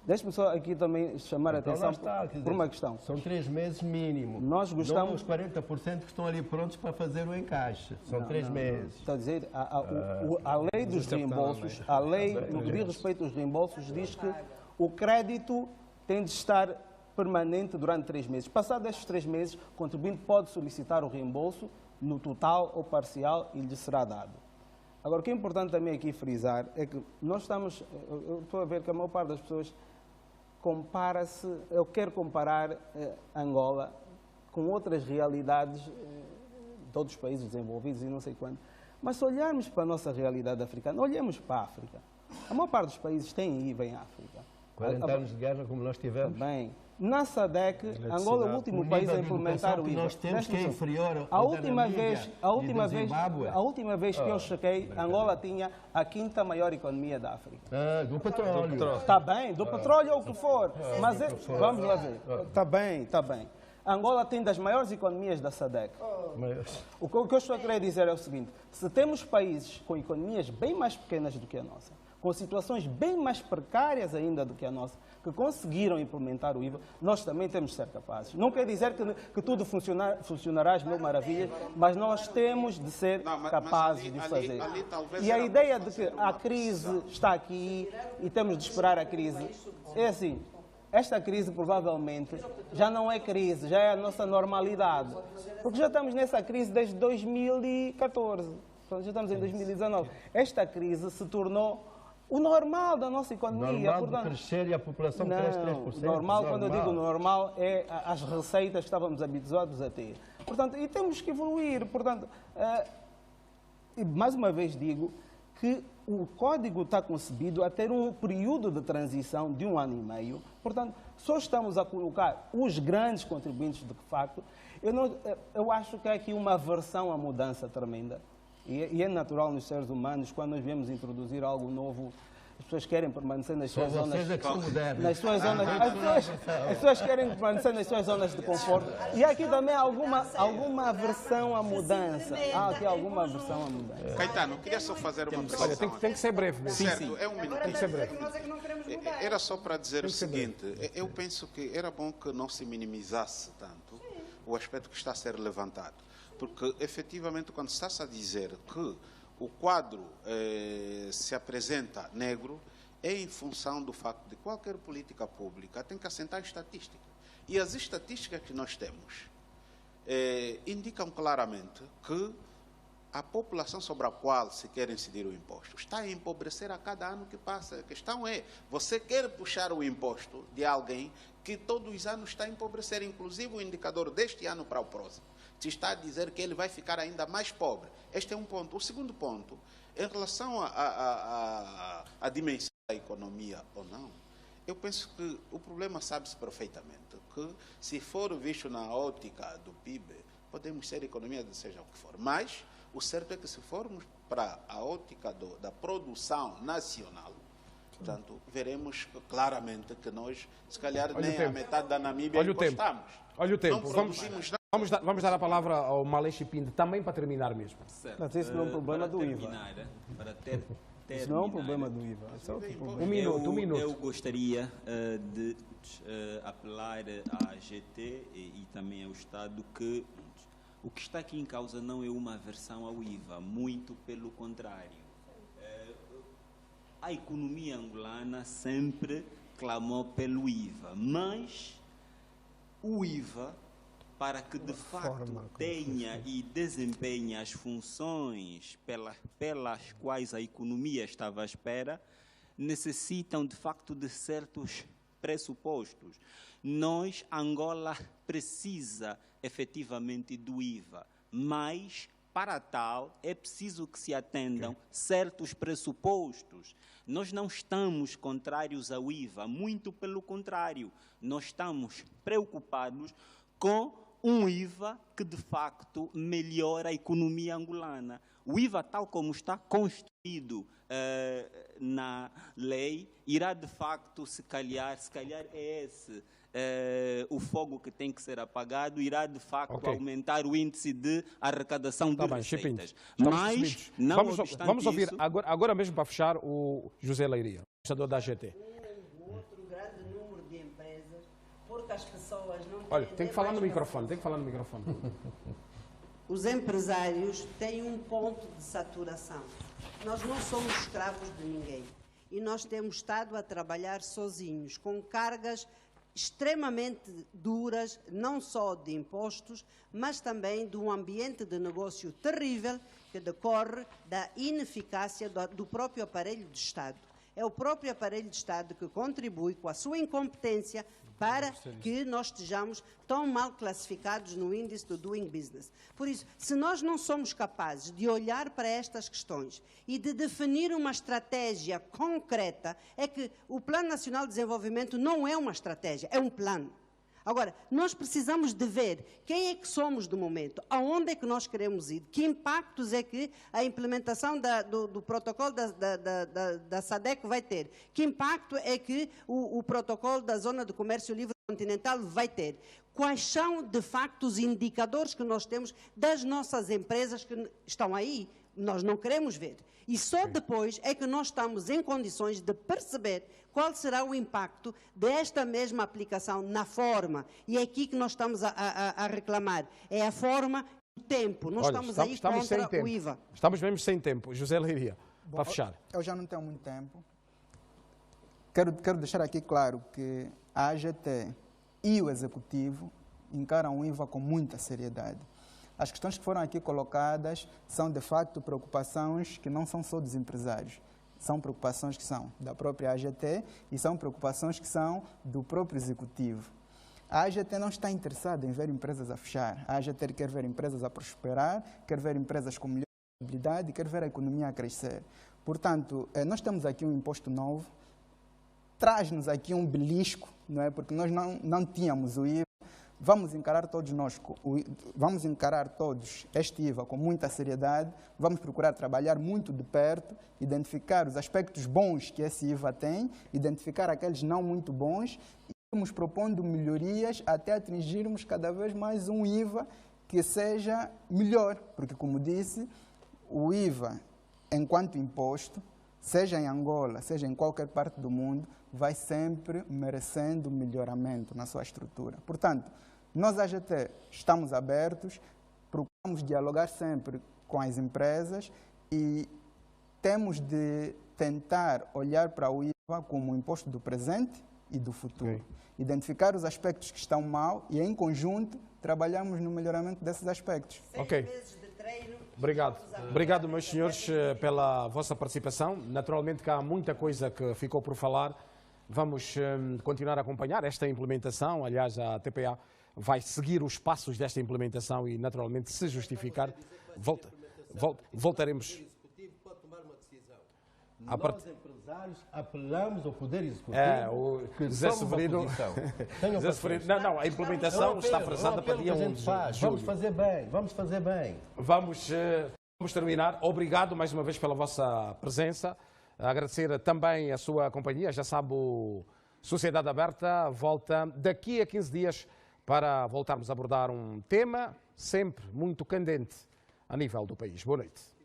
Deixe-me só aqui também chamar a atenção por uma questão. São 3 meses mínimo. Nós gostamos... Não os 40% que estão ali prontos para fazer o encaixe. São 3 meses. Está a dizer, a lei dos reembolsos, a lei, no que diz respeito aos reembolsos, diz que o crédito tem de estar permanente durante 3 meses. Passados estes 3 meses, o contribuinte pode solicitar o reembolso no total ou parcial e lhe será dado. Agora, o que é importante também aqui frisar é que nós estamos... Eu estou a ver que a maior parte das pessoas compara-se... Eu quero comparar Angola com outras realidades de outros países desenvolvidos e não sei quanto. Mas se olharmos para a nossa realidade africana, olhemos para a África. A maior parte dos países tem IVA em África. 40 anos de guerra como nós tivemos. Também. Na SADC, Angola é o último país a implementar o IVA. Nós temos que é inferior a última vez que eu chequei, Angola tinha a 5ª maior economia da África. Do petróleo. Está bem, do petróleo ou o que for. Mas vamos lá ver. Está bem, está bem. Angola tem das maiores economias da SADC. O que eu estou a querer dizer é o seguinte: se temos países com economias bem mais pequenas do que a nossa, com situações bem mais precárias ainda do que a nossa, que conseguiram implementar o IVA, nós também temos de ser capazes. Não quer dizer que tudo funcionará às mil maravilhas, mas nós temos de ser capazes de fazer. E a ideia de que a crise está aqui e temos de esperar a crise, é assim, esta crise provavelmente já não é crise, já é a nossa normalidade. Porque já estamos nessa crise desde 2014, já estamos em 2019. Esta crise se tornou o normal da nossa economia. Normal de crescer e a população cresce 3%. Normal, quando eu digo normal, é as receitas que estávamos habituados a ter. Portanto, e temos que evoluir. Portanto, e mais uma vez digo que o código está concebido a ter um período de transição de 1 ano e meio. Portanto, só estamos a colocar os grandes contribuintes de facto. Eu acho que há aqui uma aversão à mudança tremenda. E é natural nos seres humanos, quando nós viemos introduzir algo novo, as pessoas querem permanecer nas suas zonas... As pessoas querem permanecer nas suas zonas de conforto. E há aqui também alguma aversão à mudança. Há aqui alguma aversão à mudança. Caetano, queria só fazer uma pergunta. Tem que ser breve mesmo. Certo, é um minuto. Tem que ser breve. Era só para dizer o seguinte, eu penso que era bom que não se minimizasse tanto o aspecto que está a ser levantado. Porque, efetivamente, quando está-se a dizer que o quadro se apresenta negro, é em função do facto de qualquer política pública tem que assentar estatística. E as estatísticas que nós temos indicam claramente que a população sobre a qual se quer incidir o imposto está a empobrecer a cada ano que passa. A questão é, você quer puxar o imposto de alguém que todos os anos está a empobrecer, inclusive o indicador deste ano para o próximo. Se está a dizer que ele vai ficar ainda mais pobre. Este é um ponto. O segundo ponto, em relação à dimensão da economia ou não, eu penso que o problema sabe-se perfeitamente, que se for visto na ótica do PIB, podemos ser economia, seja o que for. Mas o certo é que se formos para a ótica da produção nacional, portanto, veremos claramente que nós, se calhar, nem a metade da Namíbia encostamos. Olha o tempo. Vamos dar a palavra ao Maleixo Pinde, também para terminar mesmo. Certo. Mas isso não é um problema do IVA. Isso não é um problema do IVA. Um minuto. Eu gostaria de apelar à GT e também ao Estado que o que está aqui em causa não é uma aversão ao IVA, muito pelo contrário. A economia angolana sempre clamou pelo IVA, mas o IVA para que de facto tenha e desempenhe as funções pelas quais a economia estava à espera, necessitam de facto de certos pressupostos. Angola precisa efetivamente do IVA, mas para tal é preciso que se atendam certos pressupostos. Nós não estamos contrários ao IVA, muito pelo contrário, nós estamos preocupados com um IVA que de facto melhora a economia angolana. O IVA, tal como está construído na lei, irá de facto, se calhar é esse o fogo que tem que ser apagado, irá de facto aumentar o índice de arrecadação de receitas. Mas, não obstante vamos ouvir isso, agora mesmo para fechar o José Leiria, administrador da AGT. Outro grande número de empresas, porque as pessoas não têm... Olha, tem que falar no microfone, Os empresários têm um ponto de saturação. Nós não somos escravos de ninguém. E nós temos estado a trabalhar sozinhos, com cargas extremamente duras, não só de impostos, mas também de um ambiente de negócio terrível que decorre da ineficácia do próprio aparelho de Estado. É o próprio aparelho de Estado que contribui com a sua incompetência para que nós estejamos tão mal classificados no índice do Doing Business. Por isso, se nós não somos capazes de olhar para estas questões e de definir uma estratégia concreta, é que o Plano Nacional de Desenvolvimento não é uma estratégia, é um plano. Agora, nós precisamos de ver quem é que somos do momento, aonde é que nós queremos ir, que impactos é que a implementação do protocolo da SADC vai ter, que impacto é que o protocolo da Zona de Comércio Livre Continental vai ter, quais são, de facto, os indicadores que nós temos das nossas empresas que estão aí, nós não queremos ver. E só depois é que nós estamos em condições de perceber qual será o impacto desta mesma aplicação na forma. E é aqui que nós estamos a reclamar. É a forma e o tempo. Nós estamos aí contra o IVA. Estamos mesmo sem tempo. José Leiria, para fechar. Eu já não tenho muito tempo. Quero deixar aqui claro que a AGT e o Executivo encaram o IVA com muita seriedade. As questões que foram aqui colocadas são, de facto, preocupações que não são só dos empresários. São preocupações que são da própria AGT e são preocupações que são do próprio Executivo. A AGT não está interessada em ver empresas a fechar. A AGT quer ver empresas a prosperar, quer ver empresas com melhor rentabilidade, quer ver a economia a crescer. Portanto, nós temos aqui um imposto novo, traz-nos aqui um belisco, não é? Porque nós não tínhamos o IVA. Vamos encarar todos este IVA com muita seriedade, vamos procurar trabalhar muito de perto, identificar os aspectos bons que esse IVA tem, identificar aqueles não muito bons e irmos propondo melhorias até atingirmos cada vez mais um IVA que seja melhor, porque, como disse, o IVA, enquanto imposto, seja em Angola, seja em qualquer parte do mundo, vai sempre merecendo melhoramento na sua estrutura. Portanto, nós, AGT, estamos abertos, procuramos dialogar sempre com as empresas e temos de tentar olhar para o IVA como um imposto do presente e do futuro. Identificar os aspectos que estão mal e, em conjunto, trabalharmos no melhoramento desses aspectos. 6 meses de treino. Obrigado. Obrigado, meus senhores, pela vossa participação. Naturalmente que há muita coisa que ficou por falar. Vamos continuar a acompanhar esta implementação. Aliás, a TPA vai seguir os passos desta implementação e, naturalmente, se justificar, voltaremos. Nós, empresários, apelamos ao Poder Executivo. O Zé Severino... Não, a implementação está atrasada para dia 1 de julho. Vamos fazer bem. Vamos terminar. Obrigado mais uma vez pela vossa presença. Agradecer também a sua companhia. Já sabe, o Sociedade Aberta volta daqui a 15 dias para voltarmos a abordar um tema sempre muito candente a nível do país. Boa noite.